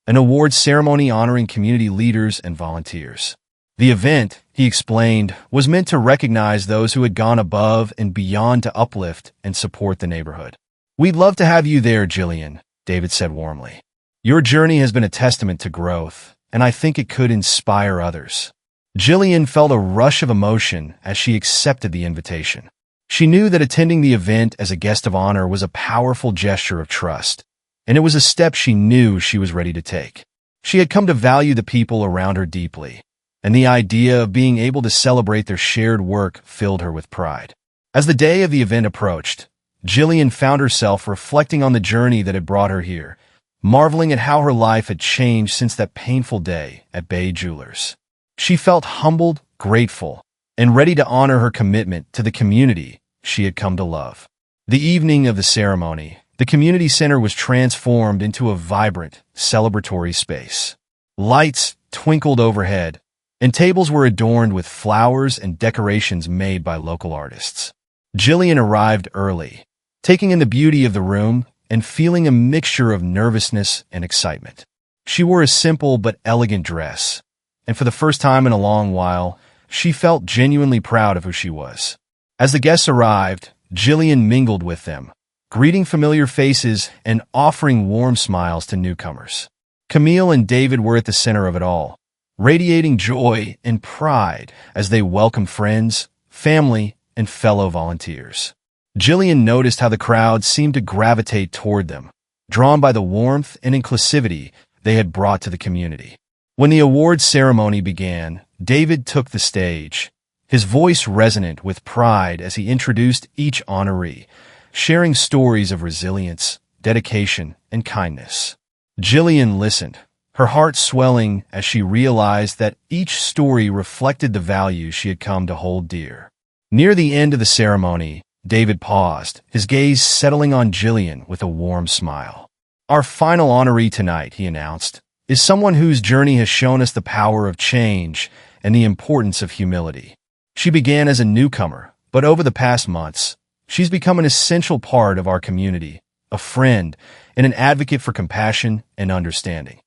Speaker 1: an awards ceremony honoring community leaders and volunteers. The event, he explained, was meant to recognize those who had gone above and beyond to uplift and support the neighborhood. "We'd love to have you there, Jillian," David said warmly. "Your journey has been a testament to growth, and I think it could inspire others." Jillian felt a rush of emotion as she accepted the invitation. She knew that attending the event as a guest of honor was a powerful gesture of trust, and it was a step she knew she was ready to take. She had come to value the people around her deeply, and the idea of being able to celebrate their shared work filled her with pride. As the day of the event approached, Jillian found herself reflecting on the journey that had brought her here, marveling at how her life had changed since that painful day at Bay Jewelers. She felt humbled, grateful, and ready to honor her commitment to the community she had come to love. The evening of the ceremony, the community center was transformed into a vibrant, celebratory space. Lights twinkled overhead, and tables were adorned with flowers and decorations made by local artists. Jillian arrived early, taking in the beauty of the room and feeling a mixture of nervousness and excitement. She wore a simple but elegant dress, and for the first time in a long while, she felt genuinely proud of who she was. As the guests arrived, Jillian mingled with them, greeting familiar faces and offering warm smiles to newcomers. Camille and David were at the center of it all, radiating joy and pride as they welcomed friends, family, and fellow volunteers. Jillian noticed how the crowd seemed to gravitate toward them, drawn by the warmth and inclusivity they had brought to the community. When the awards ceremony began, David took the stage, his voice resonant with pride as he introduced each honoree, sharing stories of resilience, dedication, and kindness. Jillian listened, her heart swelling as she realized that each story reflected the values she had come to hold dear. Near the end of the ceremony, David paused, his gaze settling on Jillian with a warm smile. "Our final honoree tonight," he announced, "is someone whose journey has shown us the power of change and the importance of humility. She began as a newcomer, but over the past months, she's become an essential part of our community, a friend, and an advocate for compassion and understanding."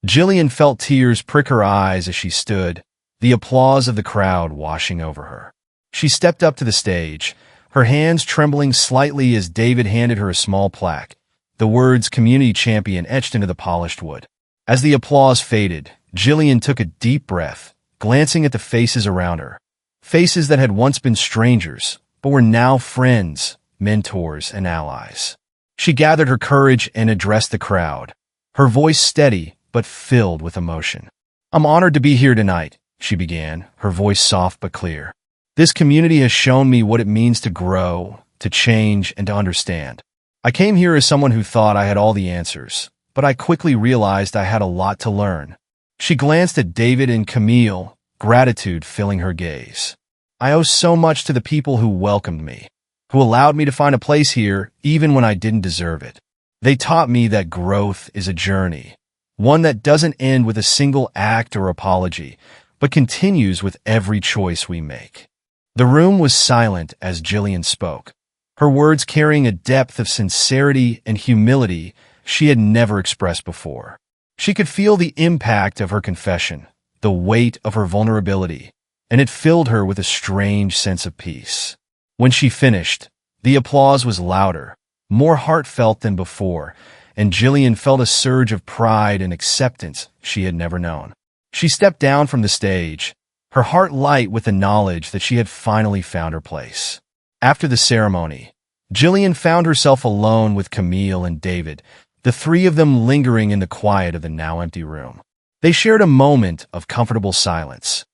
Speaker 1: Jillian felt tears prick her eyes as she stood, the applause of the crowd washing over her. She stepped up to the stage, her hands trembling slightly as David handed her a small plaque, the words "Community Champion" etched into the polished wood. As the applause faded, Jillian took a deep breath, glancing at the faces around her. Faces that had once been strangers, but were now friends, mentors, and allies. She gathered her courage and addressed the crowd, her voice steady but filled with emotion. "I'm honored to be here tonight," she began, her voice soft but clear. "This community has shown me what it means to grow, to change, and to understand. I came here as someone who thought I had all the answers, but I quickly realized I had a lot to learn." She glanced at David and Camille, gratitude filling her gaze. I owe so much to the people who welcomed me, who allowed me to find a place here even when I didn't deserve it. They taught me that growth is a journey, one that doesn't end with a single act or apology, but continues with every choice we make. The room was silent as Jillian spoke, her words carrying a depth of sincerity and humility she had never expressed before. She could feel the impact of her confession, the weight of her vulnerability, and it filled her with a strange sense of peace. When she finished, the applause was louder, more heartfelt than before, and Jillian felt a surge of pride and acceptance she had never known. She stepped down from the stage, her heart light with the knowledge that she had finally found her place. After the ceremony, Jillian found herself alone with Camille and David, the three of them lingering in the quiet of the now empty room. They shared a moment of comfortable silence,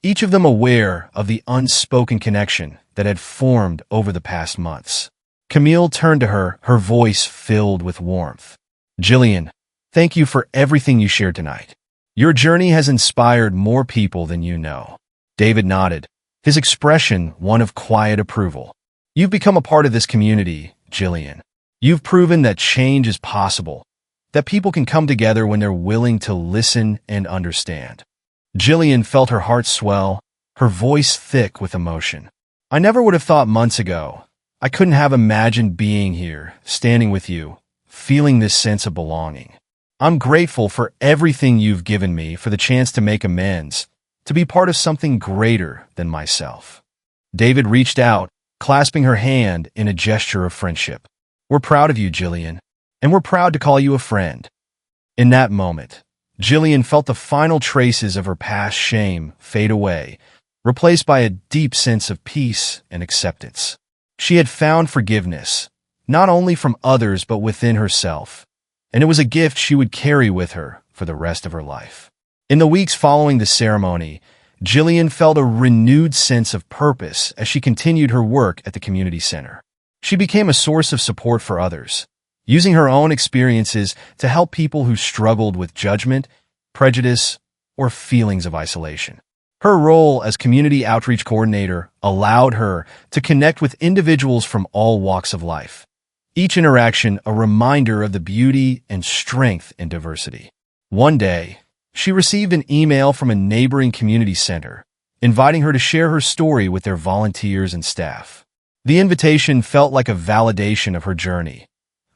Speaker 1: each of them aware of the unspoken connection that had formed over the past months. Camille turned to her, her voice filled with warmth. "Jillian, thank you for everything you shared tonight. Your journey has inspired more people than you know." David nodded, his expression one of quiet approval. "You've become a part of this community, Jillian. You've proven that change is possible, that people can come together when they're willing to listen and understand." Jillian felt her heart swell, her voice thick with emotion. "I never would have thought months ago. I couldn't have imagined being here, standing with you, feeling this sense of belonging. I'm grateful for everything you've given me, for the chance to make amends, to be part of something greater than myself." David reached out, clasping her hand in a gesture of friendship. "We're proud of you, Jillian, and we're proud to call you a friend." In that moment, Jillian felt the final traces of her past shame fade away, replaced by a deep sense of peace and acceptance. She had found forgiveness, not only from others but within herself, and it was a gift she would carry with her for the rest of her life. In the weeks following the ceremony, Jillian felt a renewed sense of purpose as she continued her work at the community center. She became a source of support for others, using her own experiences to help people who struggled with judgment, prejudice, or feelings of isolation. Her role as community outreach coordinator allowed her to connect with individuals from all walks of life, each interaction a reminder of the beauty and strength in diversity. One day, she received an email from a neighboring community center, inviting her to share her story with their volunteers and staff. The invitation felt like a validation of her journey,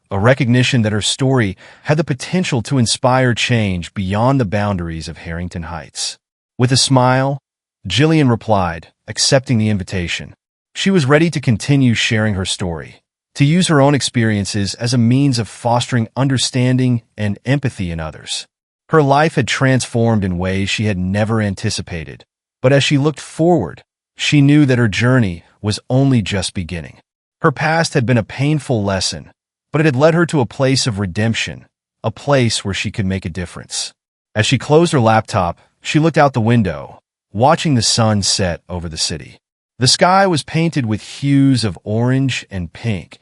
Speaker 1: a recognition that her story had the potential to inspire change beyond the boundaries of Harrington Heights. With a smile, Jillian replied, accepting the invitation. She was ready to continue sharing her story, to use her own experiences as a means of fostering understanding and empathy in others. Her life had transformed in ways she had never anticipated, but as she looked forward, she knew that her journey was only just beginning. Her past had been a painful lesson, but it had led her to a place of redemption, a place where she could make a difference. As she closed her laptop, she looked out the window, watching the sun set over the city. The sky was painted with hues of orange and pink,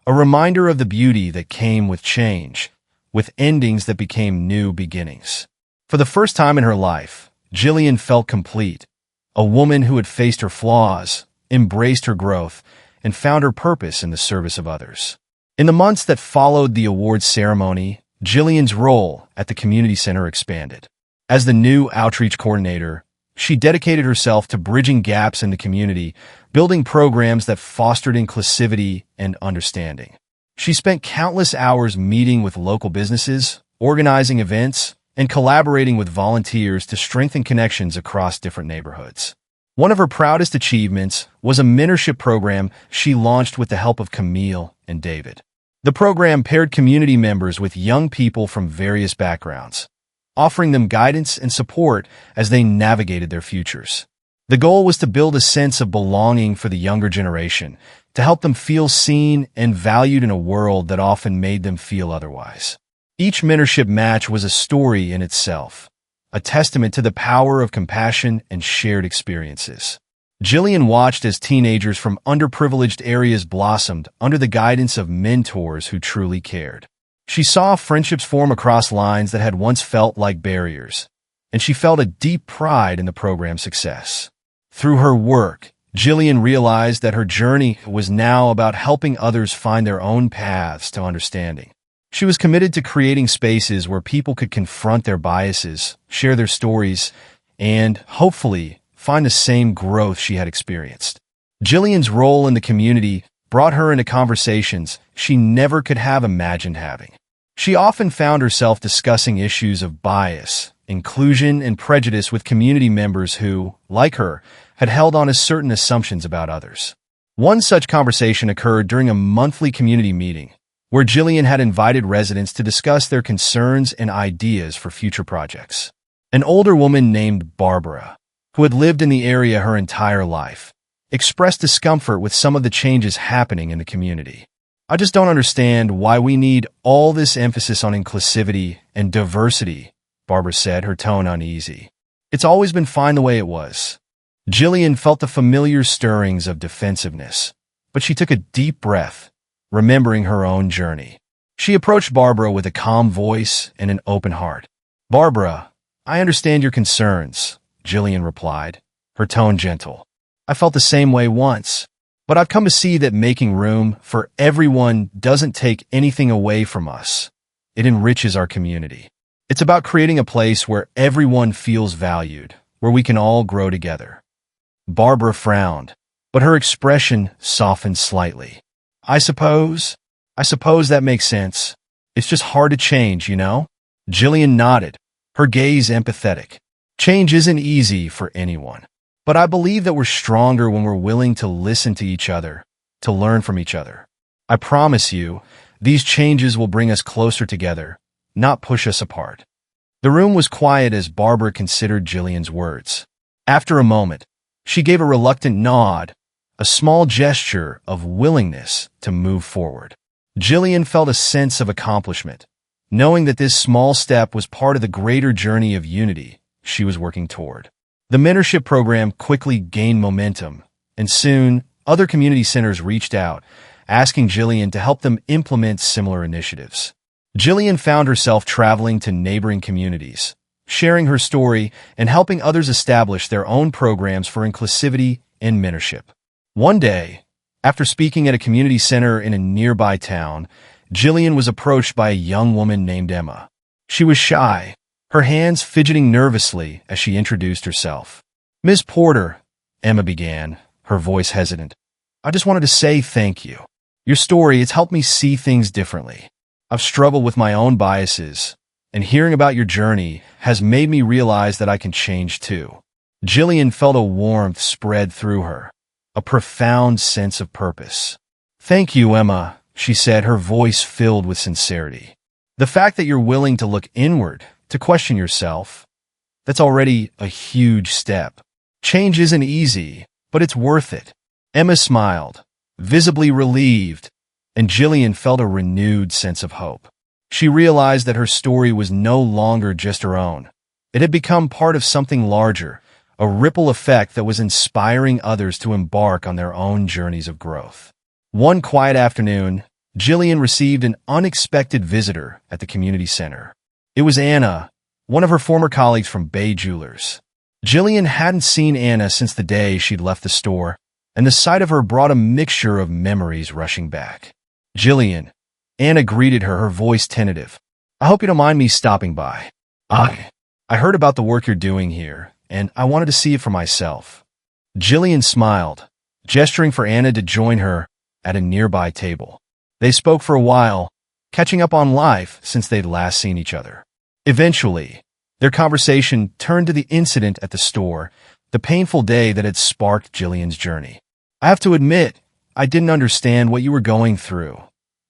Speaker 1: a reminder of the beauty that came with change, with endings that became new beginnings. For the first time in her life, Jillian felt complete, a woman who had faced her flaws, embraced her growth, and found her purpose in the service of others. In the months that followed the awards ceremony, Jillian's role at the community center expanded. As the new outreach coordinator, she dedicated herself to bridging gaps in the community, building programs that fostered inclusivity and understanding. She spent countless hours meeting with local businesses, organizing events, and collaborating with volunteers to strengthen connections across different neighborhoods. One of her proudest achievements was a mentorship program she launched with the help of Camille and David. The program paired community members with young people from various backgrounds, offering them guidance and support as they navigated their futures. The goal was to build a sense of belonging for the younger generation, to help them feel seen and valued in a world that often made them feel otherwise. Each mentorship match was a story in itself, a testament to the power of compassion and shared experiences. Jillian watched as teenagers from underprivileged areas blossomed under the guidance of mentors who truly cared. She saw friendships form across lines that had once felt like barriers, and she felt a deep pride in the program's success. Through her work, Jillian realized that her journey was now about helping others find their own paths to understanding. She was committed to creating spaces where people could confront their biases, share their stories, and, hopefully, find the same growth she had experienced. Jillian's role in the community brought her into conversations she never could have imagined having. She often found herself discussing issues of bias, inclusion, and prejudice with community members who, like her, had held on to certain assumptions about others. One such conversation occurred during a monthly community meeting, where Jillian had invited residents to discuss their concerns and ideas for future projects. An older woman named Barbara, who had lived in the area her entire life, expressed discomfort with some of the changes happening in the community. "I just don't understand why we need all this emphasis on inclusivity and diversity," Barbara said, her tone uneasy. "It's always been fine the way it was." Jillian felt the familiar stirrings of defensiveness, but she took a deep breath, remembering her own journey. She approached Barbara with a calm voice and an open heart. "Barbara, I understand your concerns," Jillian replied, her tone gentle. "I felt the same way once, but I've come to see that making room for everyone doesn't take anything away from us. It enriches our community. It's about creating a place where everyone feels valued, where we can all grow together." Barbara frowned, but her expression softened slightly. I suppose that makes sense. It's just hard to change, you know?" Jillian nodded, her gaze empathetic. "Change isn't easy for anyone. But I believe that we're stronger when we're willing to listen to each other, to learn from each other. I promise you, these changes will bring us closer together, not push us apart." The room was quiet as Barbara considered Jillian's words. After a moment, she gave a reluctant nod, a small gesture of willingness to move forward. Jillian felt a sense of accomplishment, knowing that this small step was part of the greater journey of unity she was working toward. The mentorship program quickly gained momentum, and soon other community centers reached out, asking Jillian to help them implement similar initiatives. Jillian found herself traveling to neighboring communities, sharing her story and helping others establish their own programs for inclusivity and mentorship. One day, after speaking at a community center in a nearby town, Jillian was approached by a young woman named Emma. She was shy, her hands fidgeting nervously as she introduced herself. "Ms. Porter," Emma began, her voice hesitant, "I just wanted to say thank you. Your story, it's helped me see things differently. I've struggled with my own biases, and hearing about your journey has made me realize that I can change too." Jillian felt a warmth spread through her, a profound sense of purpose. "Thank you, Emma," she said, her voice filled with sincerity. "The fact that you're willing to look inward, to question yourself, that's already a huge step. Change isn't easy, but it's worth it." Emma smiled, visibly relieved, and Jillian felt a renewed sense of hope. She realized that her story was no longer just her own. It had become part of something larger, a ripple effect that was inspiring others to embark on their own journeys of growth. One quiet afternoon, Jillian received an unexpected visitor at the community center. It was Anna, one of her former colleagues from Bay Jewelers. Jillian hadn't seen Anna since the day she'd left the store, and the sight of her brought a mixture of memories rushing back. "Jillian," Anna greeted her, her voice tentative. "I hope you don't mind me stopping by. I heard about the work you're doing here, and I wanted to see it for myself." Jillian smiled, gesturing for Anna to join her at a nearby table. They spoke for a while, catching up on life since they'd last seen each other. Eventually, their conversation turned to the incident at the store, the painful day that had sparked Jillian's journey. "I have to admit, I didn't understand what you were going through,"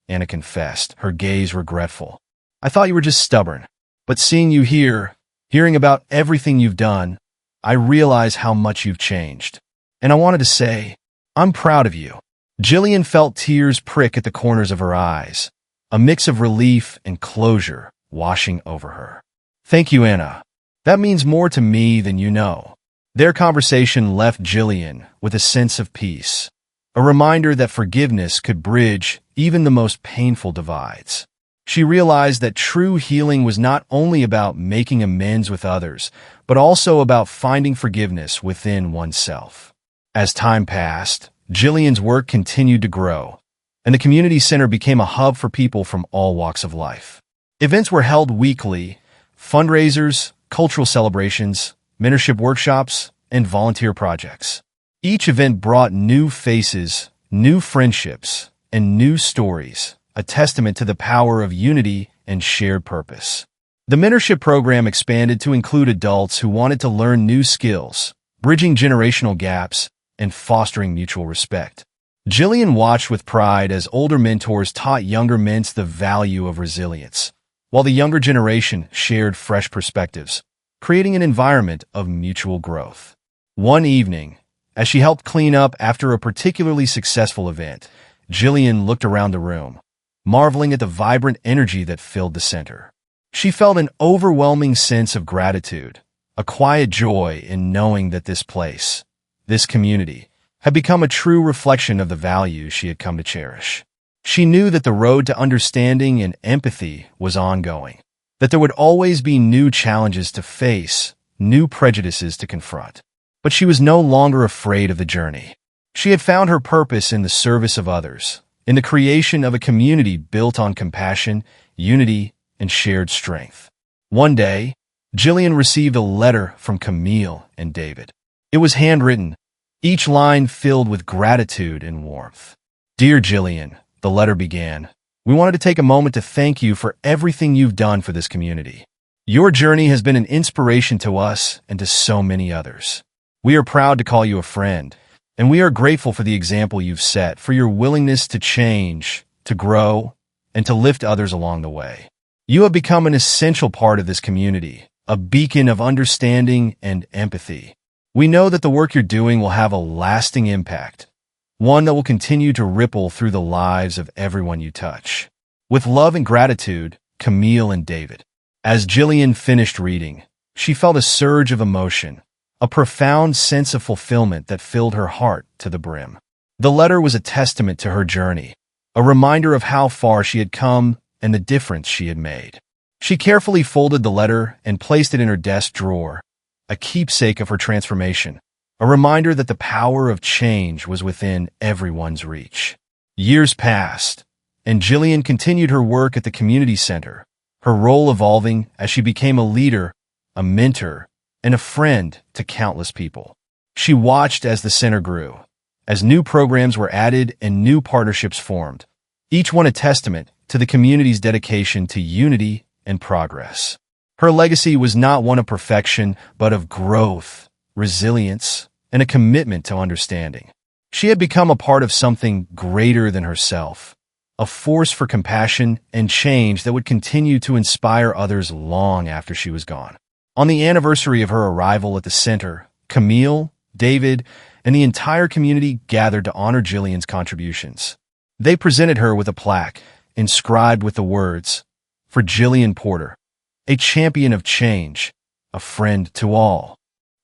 Speaker 1: Anna confessed, her gaze regretful. "I thought you were just stubborn. But seeing you here, hearing about everything you've done, I realize how much you've changed. And I wanted to say, I'm proud of you." Jillian felt tears prick at the corners of her eyes, a mix of relief and closure washing over her. "Thank you, Anna. That means more to me than you know." Their conversation left Jillian with a sense of peace, a reminder that forgiveness could bridge even the most painful divides. She realized that true healing was not only about making amends with others, but also about finding forgiveness within oneself. As time passed, Jillian's work continued to grow, and the community center became a hub for people from all walks of life. Events were held weekly, fundraisers, cultural celebrations, mentorship workshops, and volunteer projects. Each event brought new faces, new friendships, and new stories, a testament to the power of unity and shared purpose. The mentorship program expanded to include adults who wanted to learn new skills, bridging generational gaps, and fostering mutual respect. Jillian watched with pride as older mentors taught younger men the value of resilience, while the younger generation shared fresh perspectives, creating an environment of mutual growth. One evening, as she helped clean up after a particularly successful event, Jillian looked around the room, marveling at the vibrant energy that filled the center. She felt an overwhelming sense of gratitude, a quiet joy in knowing that this place, this community, had become a true reflection of the values she had come to cherish. She knew that the road to understanding and empathy was ongoing, that there would always be new challenges to face, new prejudices to confront. But she was no longer afraid of the journey. She had found her purpose in the service of others, in the creation of a community built on compassion, unity, and shared strength. One day, Jillian received a letter from Camille and David. It was handwritten, each line filled with gratitude and warmth. "Dear Jillian," the letter began, "we wanted to take a moment to thank you for everything you've done for this community. Your journey has been an inspiration to us and to so many others. We are proud to call you a friend, and we are grateful for the example you've set, for your willingness to change, to grow, and to lift others along the way. You have become an essential part of this community, a beacon of understanding and empathy. We know that the work you're doing will have a lasting impact, one that will continue to ripple through the lives of everyone you touch. With love and gratitude, Camille and David." As Jillian finished reading, she felt a surge of emotion, a profound sense of fulfillment that filled her heart to the brim. The letter was a testament to her journey, a reminder of how far she had come and the difference she had made. She carefully folded the letter and placed it in her desk drawer, a keepsake of her transformation, a reminder that the power of change was within everyone's reach. Years passed, and Jillian continued her work at the community center, her role evolving as she became a leader, a mentor, and a friend to countless people. She watched as the center grew, as new programs were added and new partnerships formed, each one a testament to the community's dedication to unity and progress. Her legacy was not one of perfection, but of growth, resilience, and a commitment to understanding. She had become a part of something greater than herself, a force for compassion and change that would continue to inspire others long after she was gone. On the anniversary of her arrival at the center, Camille, David, and the entire community gathered to honor Jillian's contributions. They presented her with a plaque inscribed with the words, "For Jillian Porter, a champion of change, a friend to all."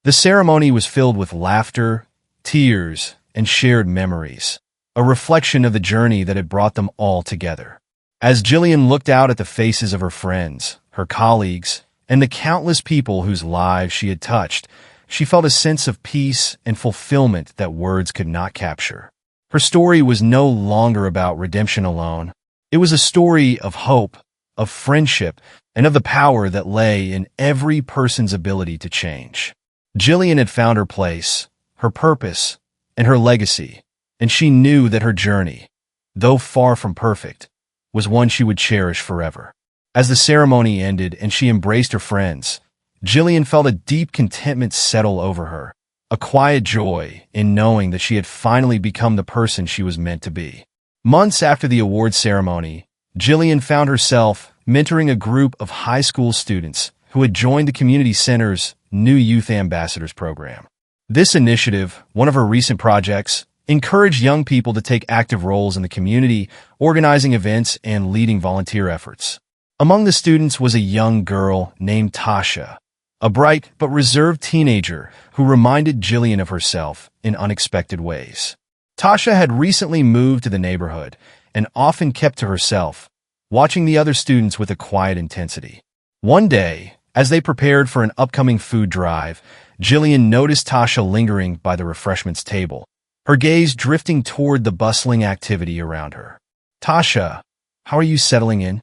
Speaker 1: The ceremony was filled with laughter, tears, and shared memories, a reflection of the journey that had brought them all together. As Jillian looked out at the faces of her friends, her colleagues, and the countless people whose lives she had touched, she felt a sense of peace and fulfillment that words could not capture. Her story was no longer about redemption alone. It was a story of hope, of friendship, and of the power that lay in every person's ability to change. Jillian had found her place, her purpose, and her legacy, and she knew that her journey, though far from perfect, was one she would cherish forever. As the ceremony ended and she embraced her friends, Jillian felt a deep contentment settle over her, a quiet joy in knowing that she had finally become the person she was meant to be. Months after the award ceremony, Jillian found herself mentoring a group of high school students who had joined the community center's new Youth Ambassadors program. This initiative, one of her recent projects, encouraged young people to take active roles in the community, organizing events and leading volunteer efforts. Among the students was a young girl named Tasha, a bright but reserved teenager who reminded Jillian of herself in unexpected ways. Tasha had recently moved to the neighborhood and often kept to herself, watching the other students with a quiet intensity. One day, as they prepared for an upcoming food drive, Jillian noticed Tasha lingering by the refreshments table, her gaze drifting toward the bustling activity around her. "Tasha, how are you settling in?"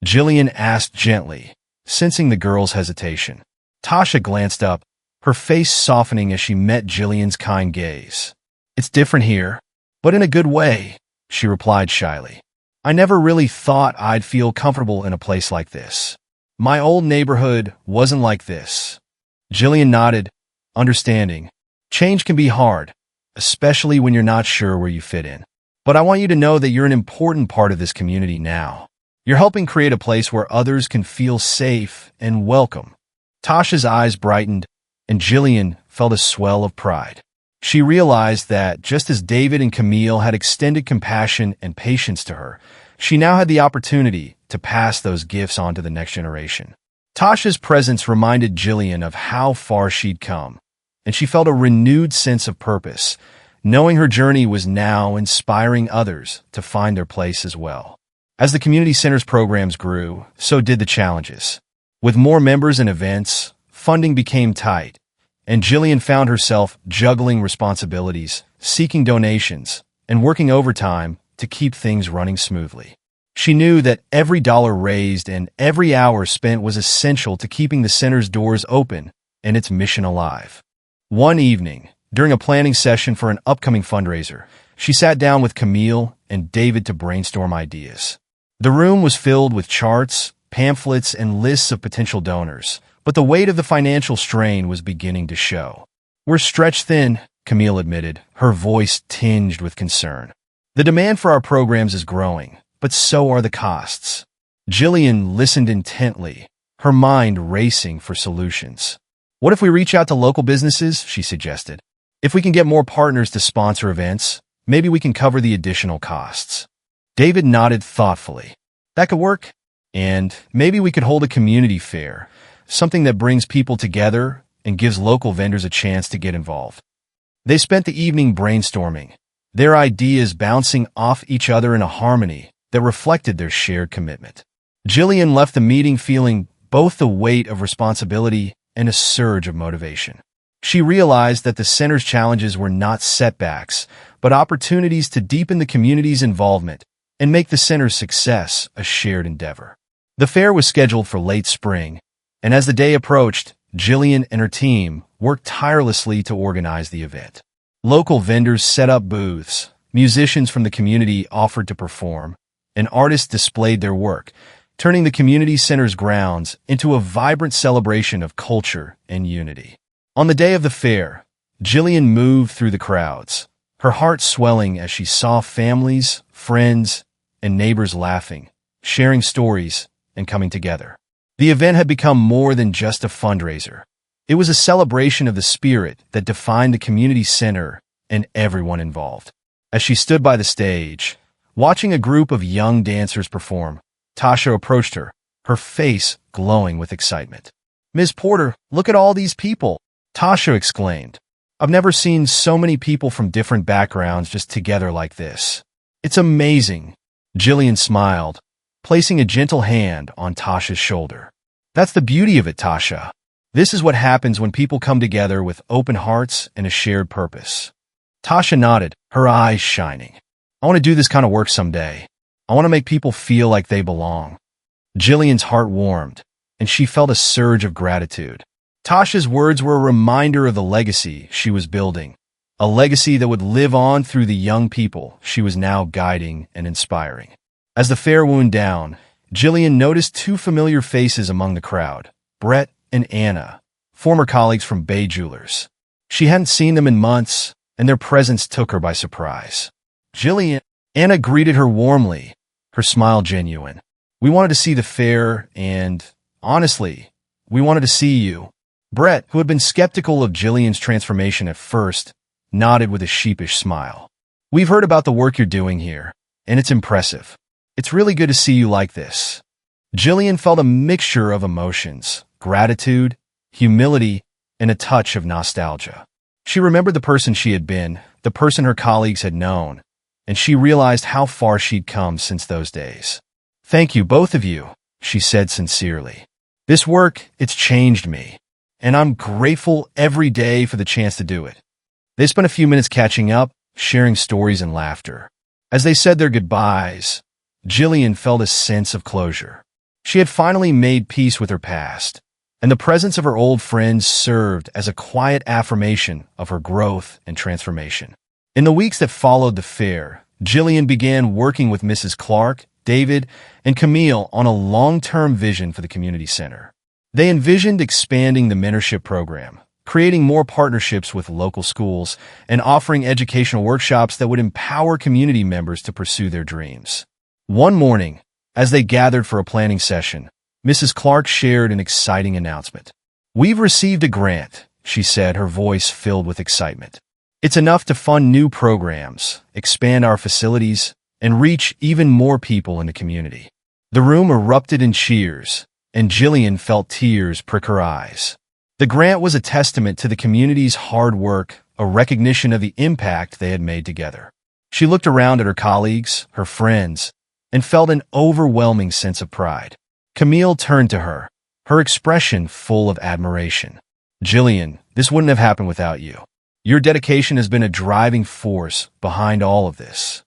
Speaker 1: Jillian asked gently, sensing the girl's hesitation. Tasha glanced up, her face softening as she met Jillian's kind gaze. "It's different here, but in a good way," she replied shyly. "I never really thought I'd feel comfortable in a place like this. My old neighborhood wasn't like this." Jillian nodded, understanding. Change can be hard, especially when you're not sure where you fit in. "But I want you to know that you're an important part of this community now. You're helping create a place where others can feel safe and welcome." Tasha's eyes brightened, and Jillian felt a swell of pride. She realized that just as David and Camille had extended compassion and patience to her, she now had the opportunity to pass those gifts on to the next generation. Tasha's presence reminded Jillian of how far she'd come, and she felt a renewed sense of purpose, knowing her journey was now inspiring others to find their place as well. As the community center's programs grew, so did the challenges. With more members and events, funding became tight, and Jillian found herself juggling responsibilities, seeking donations, and working overtime to keep things running smoothly. She knew that every dollar raised and every hour spent was essential to keeping the center's doors open and its mission alive. One evening, during a planning session for an upcoming fundraiser, she sat down with Camille and David to brainstorm ideas. The room was filled with charts, pamphlets, and lists of potential donors, but the weight of the financial strain was beginning to show. "We're stretched thin," Camille admitted, her voice tinged with concern. "The demand for our programs is growing, but so are the costs." Jillian listened intently, her mind racing for solutions. "What if we reach out to local businesses?" she suggested. "If we can get more partners to sponsor events, maybe we can cover the additional costs." David nodded thoughtfully. "That could work. And maybe we could hold a community fair, something that brings people together and gives local vendors a chance to get involved." They spent the evening brainstorming, their ideas bouncing off each other in a harmony that reflected their shared commitment. Jillian left the meeting feeling both the weight of responsibility and a surge of motivation. She realized that the center's challenges were not setbacks, but opportunities to deepen the community's involvement and make the center's success a shared endeavor. The fair was scheduled for late spring, and as the day approached, Jillian and her team worked tirelessly to organize the event. Local vendors set up booths, musicians from the community offered to perform, and artists displayed their work, turning the community center's grounds into a vibrant celebration of culture and unity. On the day of the fair, Jillian moved through the crowds, her heart swelling as she saw families, friends, and neighbors laughing, sharing stories, and coming together. The event had become more than just a fundraiser. It was a celebration of the spirit that defined the community center and everyone involved. As she stood by the stage, watching a group of young dancers perform, Tasha approached her, her face glowing with excitement. "Ms. Porter, look at all these people," Tasha exclaimed. "I've never seen so many people from different backgrounds just together like this. It's amazing." Jillian smiled, placing a gentle hand on Tasha's shoulder. "That's the beauty of it, Tasha. This is what happens when people come together with open hearts and a shared purpose." Tasha nodded, her eyes shining. "I want to do this kind of work someday. I want to make people feel like they belong." Jillian's heart warmed, and she felt a surge of gratitude. Tasha's words were a reminder of the legacy she was building, a legacy that would live on through the young people she was now guiding and inspiring. As the fair wound down, Jillian noticed two familiar faces among the crowd, Brett and Anna, former colleagues from Bay Jewelers. She hadn't seen them in months, and their presence took her by surprise. Anna greeted her warmly, her smile genuine. "We wanted to see the fair, and, honestly, we wanted to see you." Brett, who had been skeptical of Jillian's transformation at first, nodded with a sheepish smile. "We've heard about the work you're doing here, and it's impressive. It's really good to see you like this." Jillian felt a mixture of emotions, gratitude, humility, and a touch of nostalgia. She remembered the person she had been, the person her colleagues had known, and she realized how far she'd come since those days. "Thank you, both of you," she said sincerely. "This work, it's changed me, and I'm grateful every day for the chance to do it." They spent a few minutes catching up, sharing stories and laughter. As they said their goodbyes, Jillian felt a sense of closure. She had finally made peace with her past, and the presence of her old friends served as a quiet affirmation of her growth and transformation. In the weeks that followed the fair, Jillian began working with Mrs. Clark, David, and Camille on a long-term vision for the community center. They envisioned expanding the mentorship program, creating more partnerships with local schools, and offering educational workshops that would empower community members to pursue their dreams. One morning, as they gathered for a planning session, Mrs. Clark shared an exciting announcement. "We've received a grant," she said, her voice filled with excitement. "It's enough to fund new programs, expand our facilities, and reach even more people in the community." The room erupted in cheers, and Jillian felt tears prick her eyes. The grant was a testament to the community's hard work, a recognition of the impact they had made together. She looked around at her colleagues, her friends, and felt an overwhelming sense of pride. Camille turned to her, her expression full of admiration. "Jillian, this wouldn't have happened without you. Your dedication has been a driving force behind all of this."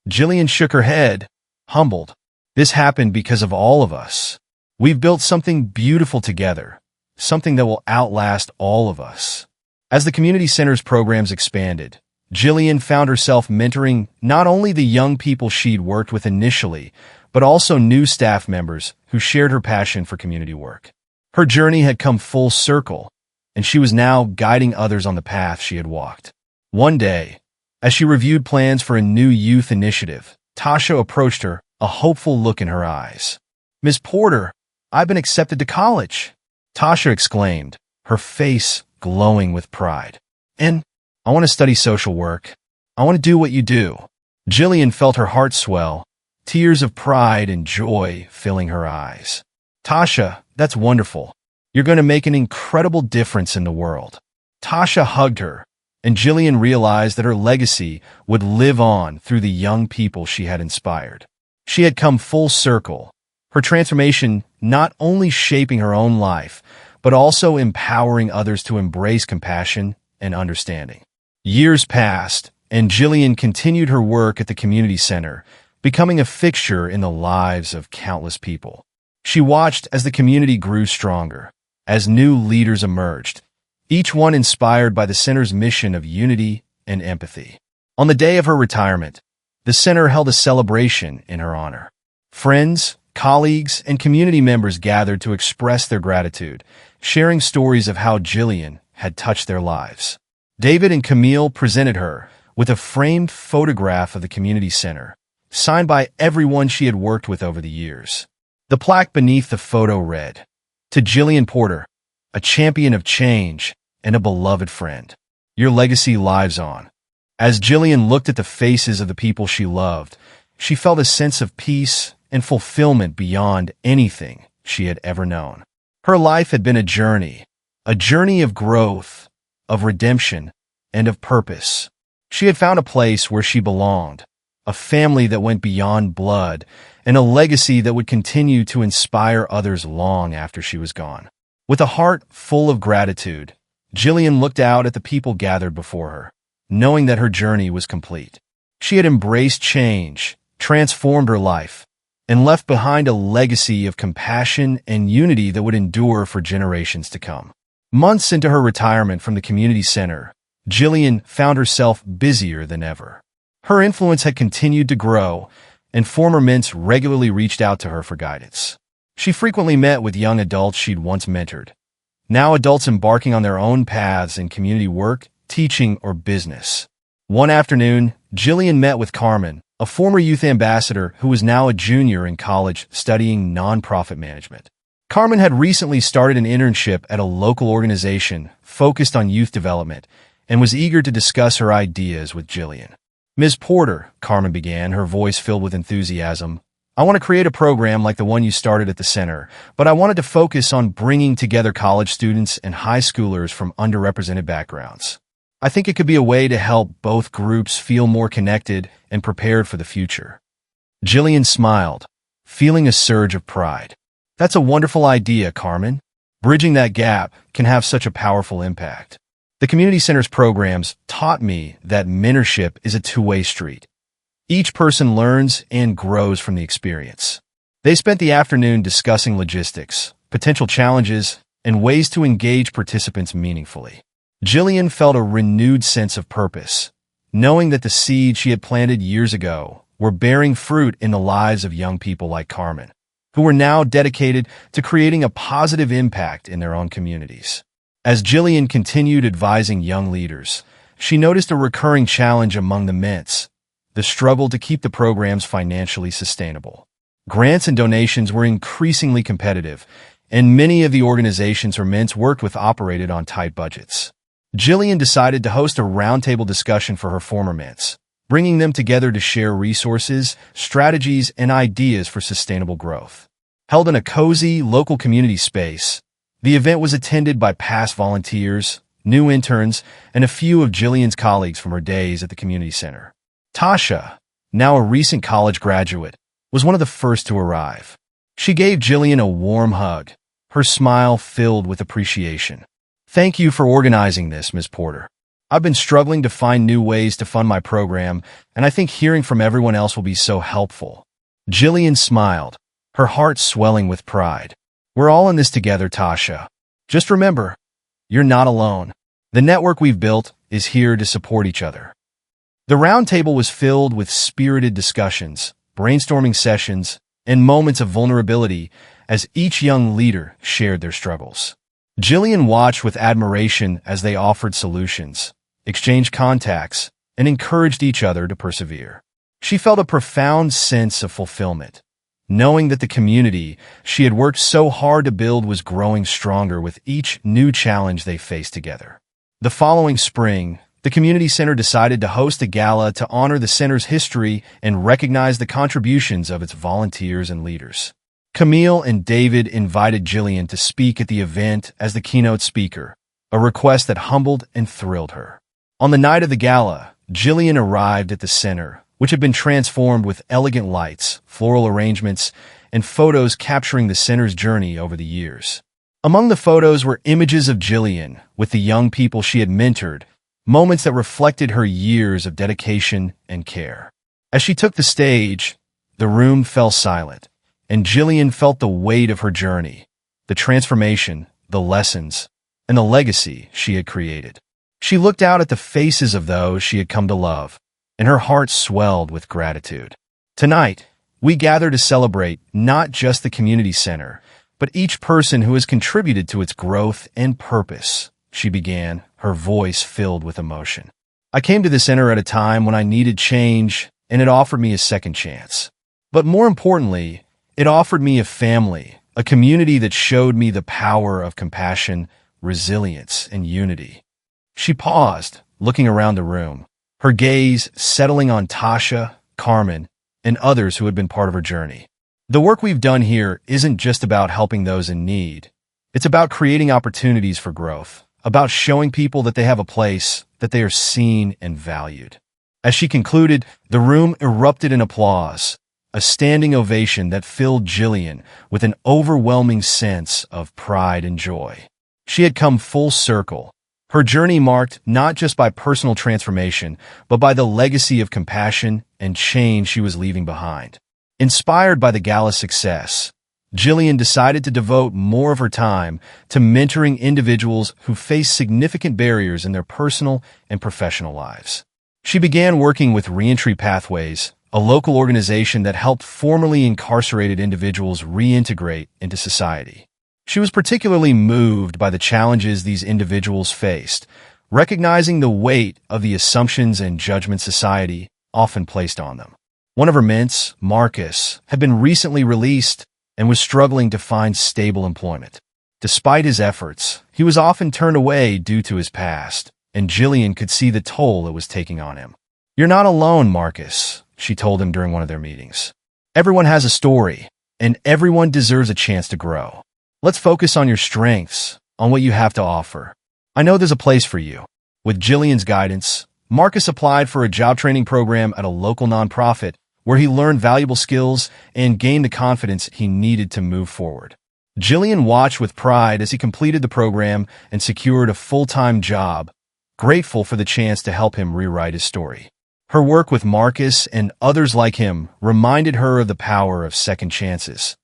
Speaker 1: Jillian shook her head, humbled. "This happened because of all of us. We've built something beautiful together, something that will outlast all of us." As the community center's programs expanded, Jillian found herself mentoring not only the young people she'd worked with initially, but also new staff members who shared her passion for community work. Her journey had come full circle, and she was now guiding others on the path she had walked. One day, as she reviewed plans for a new youth initiative, Tasha approached her, a hopeful look in her eyes. "Ms. Porter, I've been accepted to college," Tasha exclaimed, her face glowing with pride. "And I want to study social work. I want to do what you do." Jillian felt her heart swell, tears of pride and joy filling her eyes. "Tasha, that's wonderful. You're going to make an incredible difference in the world." Tasha hugged her, and Jillian realized that her legacy would live on through the young people she had inspired. She had come full circle, her transformation not only shaping her own life, but also empowering others to embrace compassion and understanding. Years passed, and Jillian continued her work at the community center, becoming a fixture in the lives of countless people. She watched as the community grew stronger, as new leaders emerged, each one inspired by the center's mission of unity and empathy. On the day of her retirement, the center held a celebration in her honor. Friends, colleagues, and community members gathered to express their gratitude, sharing stories of how Jillian had touched their lives. David and Camille presented her with a framed photograph of the community center, signed by everyone she had worked with over the years. The plaque beneath the photo read, "To Jillian Porter, a champion of change and a beloved friend. Your legacy lives on." As Jillian looked at the faces of the people she loved, she felt a sense of peace and fulfillment beyond anything she had ever known. Her life had been a journey of growth, of redemption, and of purpose. She had found a place where she belonged, a family that went beyond blood, and a legacy that would continue to inspire others long after she was gone. With a heart full of gratitude, Jillian looked out at the people gathered before her, knowing that her journey was complete. She had embraced change, transformed her life, and left behind a legacy of compassion and unity that would endure for generations to come. Months into her retirement from the community center, Jillian found herself busier than ever. Her influence had continued to grow, and former mints regularly reached out to her for guidance. She frequently met with young adults she'd once mentored, now adults embarking on their own paths in community work, teaching, or business. One afternoon, Jillian met with Carmen, a former youth ambassador who was now a junior in college studying nonprofit management. Carmen had recently started an internship at a local organization focused on youth development and was eager to discuss her ideas with Jillian. "Ms. Porter," Carmen began, her voice filled with enthusiasm, "I want to create a program like the one you started at the center, but I wanted to focus on bringing together college students and high schoolers from underrepresented backgrounds. I think it could be a way to help both groups feel more connected and prepared for the future." Jillian smiled, feeling a surge of pride. "That's a wonderful idea, Carmen. Bridging that gap can have such a powerful impact. The community center's programs taught me that mentorship is a two-way street. Each person learns and grows from the experience. They spent the afternoon discussing logistics, potential challenges, and ways to engage participants meaningfully. Jillian felt a renewed sense of purpose, knowing that the seeds she had planted years ago were bearing fruit in the lives of young people like Carmen, who were now dedicated to creating a positive impact in their own communities. As Jillian continued advising young leaders, she noticed a recurring challenge among the Mints: the struggle to keep the programs financially sustainable. Grants and donations were increasingly competitive, and many of the organizations her Mints worked with operated on tight budgets. Jillian decided to host a roundtable discussion for her former Mints, bringing them together to share resources, strategies, and ideas for sustainable growth. Held in a cozy, local community space, the event was attended by past volunteers, new interns, and a few of Jillian's colleagues from her days at the community center. Tasha, now a recent college graduate, was one of the first to arrive. She gave Jillian a warm hug, her smile filled with appreciation. "Thank you for organizing this, Ms. Porter. I've been struggling to find new ways to fund my program, and I think hearing from everyone else will be so helpful." Jillian smiled, her heart swelling with pride. "We're all in this together, Tasha. Just remember, you're not alone. The network we've built is here to support each other." The roundtable was filled with spirited discussions, brainstorming sessions, and moments of vulnerability as each young leader shared their struggles. Jillian watched with admiration as they offered solutions, exchanged contacts, and encouraged each other to persevere. She felt a profound sense of fulfillment, knowing that the community she had worked so hard to build was growing stronger with each new challenge they faced together. The following spring, the community center decided to host a gala to honor the center's history and recognize the contributions of its volunteers and leaders. Camille and David invited Jillian to speak at the event as the keynote speaker, a request that humbled and thrilled her. On the night of the gala, Jillian arrived at the center, which had been transformed with elegant lights, floral arrangements, and photos capturing the center's journey over the years. Among the photos were images of Jillian with the young people she had mentored, moments that reflected her years of dedication and care. As she took the stage, the room fell silent, and Jillian felt the weight of her journey, the transformation, the lessons, and the legacy she had created. She looked out at the faces of those she had come to love, and her heart swelled with gratitude. "Tonight, we gather to celebrate not just the community center, but each person who has contributed to its growth and purpose," she began, her voice filled with emotion. "I came to the center at a time when I needed change, and it offered me a second chance. But more importantly, it offered me a family, a community that showed me the power of compassion, resilience, and unity." She paused, looking around the room, her gaze settling on Tasha, Carmen, and others who had been part of her journey. "The work we've done here isn't just about helping those in need. It's about creating opportunities for growth, about showing people that they have a place, that they are seen and valued." As she concluded, the room erupted in applause, a standing ovation that filled Jillian with an overwhelming sense of pride and joy. She had come full circle, her journey marked not just by personal transformation, but by the legacy of compassion and change she was leaving behind. Inspired by the gala's success, Jillian decided to devote more of her time to mentoring individuals who face significant barriers in their personal and professional lives. She began working with Reentry Pathways, a local organization that helped formerly incarcerated individuals reintegrate into society. She was particularly moved by the challenges these individuals faced, recognizing the weight of the assumptions and judgment society often placed on them. One of her Mints, Marcus, had been recently released and was struggling to find stable employment. Despite his efforts, he was often turned away due to his past, and Jillian could see the toll it was taking on him. "You're not alone, Marcus," she told him during one of their meetings. "Everyone has a story, and everyone deserves a chance to grow. Let's focus on your strengths, on what you have to offer. I know there's a place for you." With Jillian's guidance, Marcus applied for a job training program at a local nonprofit where he learned valuable skills and gained the confidence he needed to move forward. Jillian watched with pride as he completed the program and secured a full-time job, grateful for the chance to help him rewrite his story. Her work with Marcus and others like him reminded her of the power of second chances,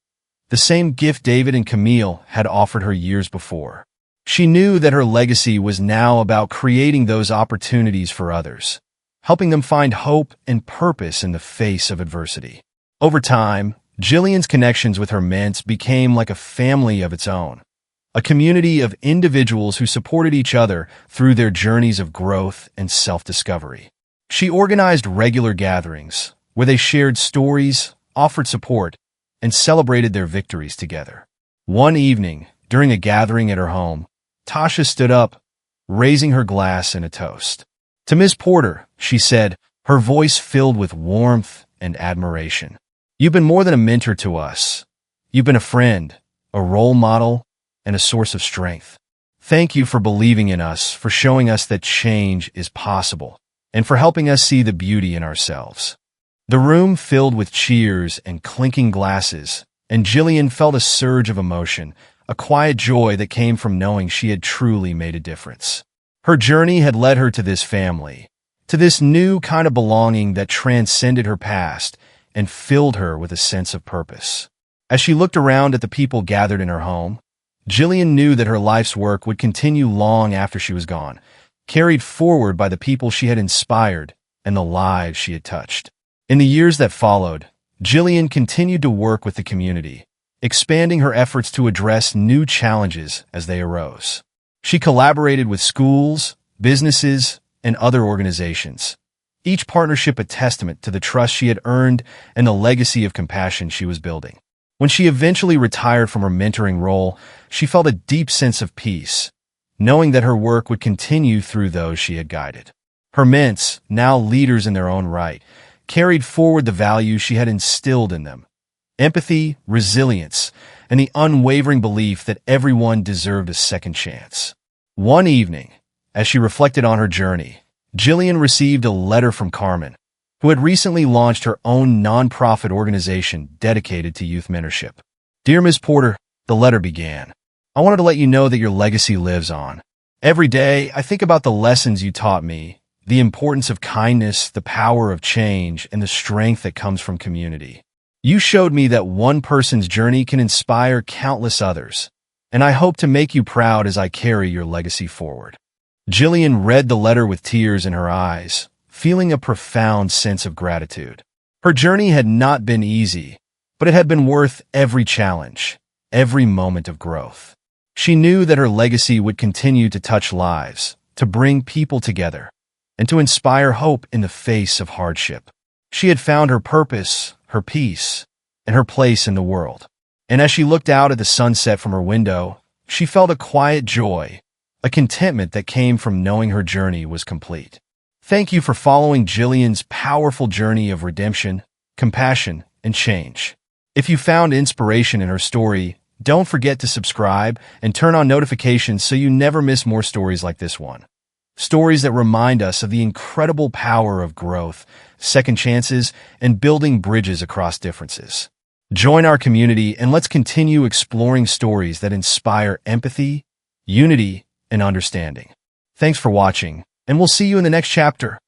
Speaker 1: the same gift David and Camille had offered her years before. She knew that her legacy was now about creating those opportunities for others, helping them find hope and purpose in the face of adversity. Over time, Jillian's connections with her mentor became like a family of its own, a community of individuals who supported each other through their journeys of growth and self-discovery. She organized regular gatherings where they shared stories, offered support, and celebrated their victories together. One evening, during a gathering at her home, Tasha stood up, raising her glass in a toast. "To Miss Porter," she said, her voice filled with warmth and admiration. "You've been more than a mentor to us. You've been a friend, a role model, and a source of strength. Thank you for believing in us, for showing us that change is possible, and for helping us see the beauty in ourselves." The room filled with cheers and clinking glasses, and Jillian felt a surge of emotion, a quiet joy that came from knowing she had truly made a difference. Her journey had led her to this family, to this new kind of belonging that transcended her past and filled her with a sense of purpose. As she looked around at the people gathered in her home, Jillian knew that her life's work would continue long after she was gone, carried forward by the people she had inspired and the lives she had touched. In the years that followed, Jillian continued to work with the community, expanding her efforts to address new challenges as they arose. She collaborated with schools, businesses, and other organizations, each partnership a testament to the trust she had earned and the legacy of compassion she was building. When she eventually retired from her mentoring role, she felt a deep sense of peace, knowing that her work would continue through those she had guided. Her mentors, now leaders in their own right, carried forward the values she had instilled in them: empathy, resilience, and the unwavering belief that everyone deserved a second chance. One evening, as she reflected on her journey, Jillian received a letter from Carmen, who had recently launched her own nonprofit organization dedicated to youth mentorship. "Dear Ms. Porter," the letter began, "I wanted to let you know that your legacy lives on. Every day, I think about the lessons you taught me, the importance of kindness, the power of change, and the strength that comes from community. You showed me that one person's journey can inspire countless others, and I hope to make you proud as I carry your legacy forward." Jillian read the letter with tears in her eyes, feeling a profound sense of gratitude. Her journey had not been easy, but it had been worth every challenge, every moment of growth. She knew that her legacy would continue to touch lives, to bring people together, and to inspire hope in the face of hardship. She had found her purpose, her peace, and her place in the world. And as she looked out at the sunset from her window, she felt a quiet joy, a contentment that came from knowing her journey was complete. Thank you for following Jillian's powerful journey of redemption, compassion, and change. If you found inspiration in her story, don't forget to subscribe and turn on notifications so you never miss more stories like this one. Stories that remind us of the incredible power of growth, second chances, and building bridges across differences. Join our community and let's continue exploring stories that inspire empathy, unity, and understanding. Thanks for watching, and we'll see you in the next chapter.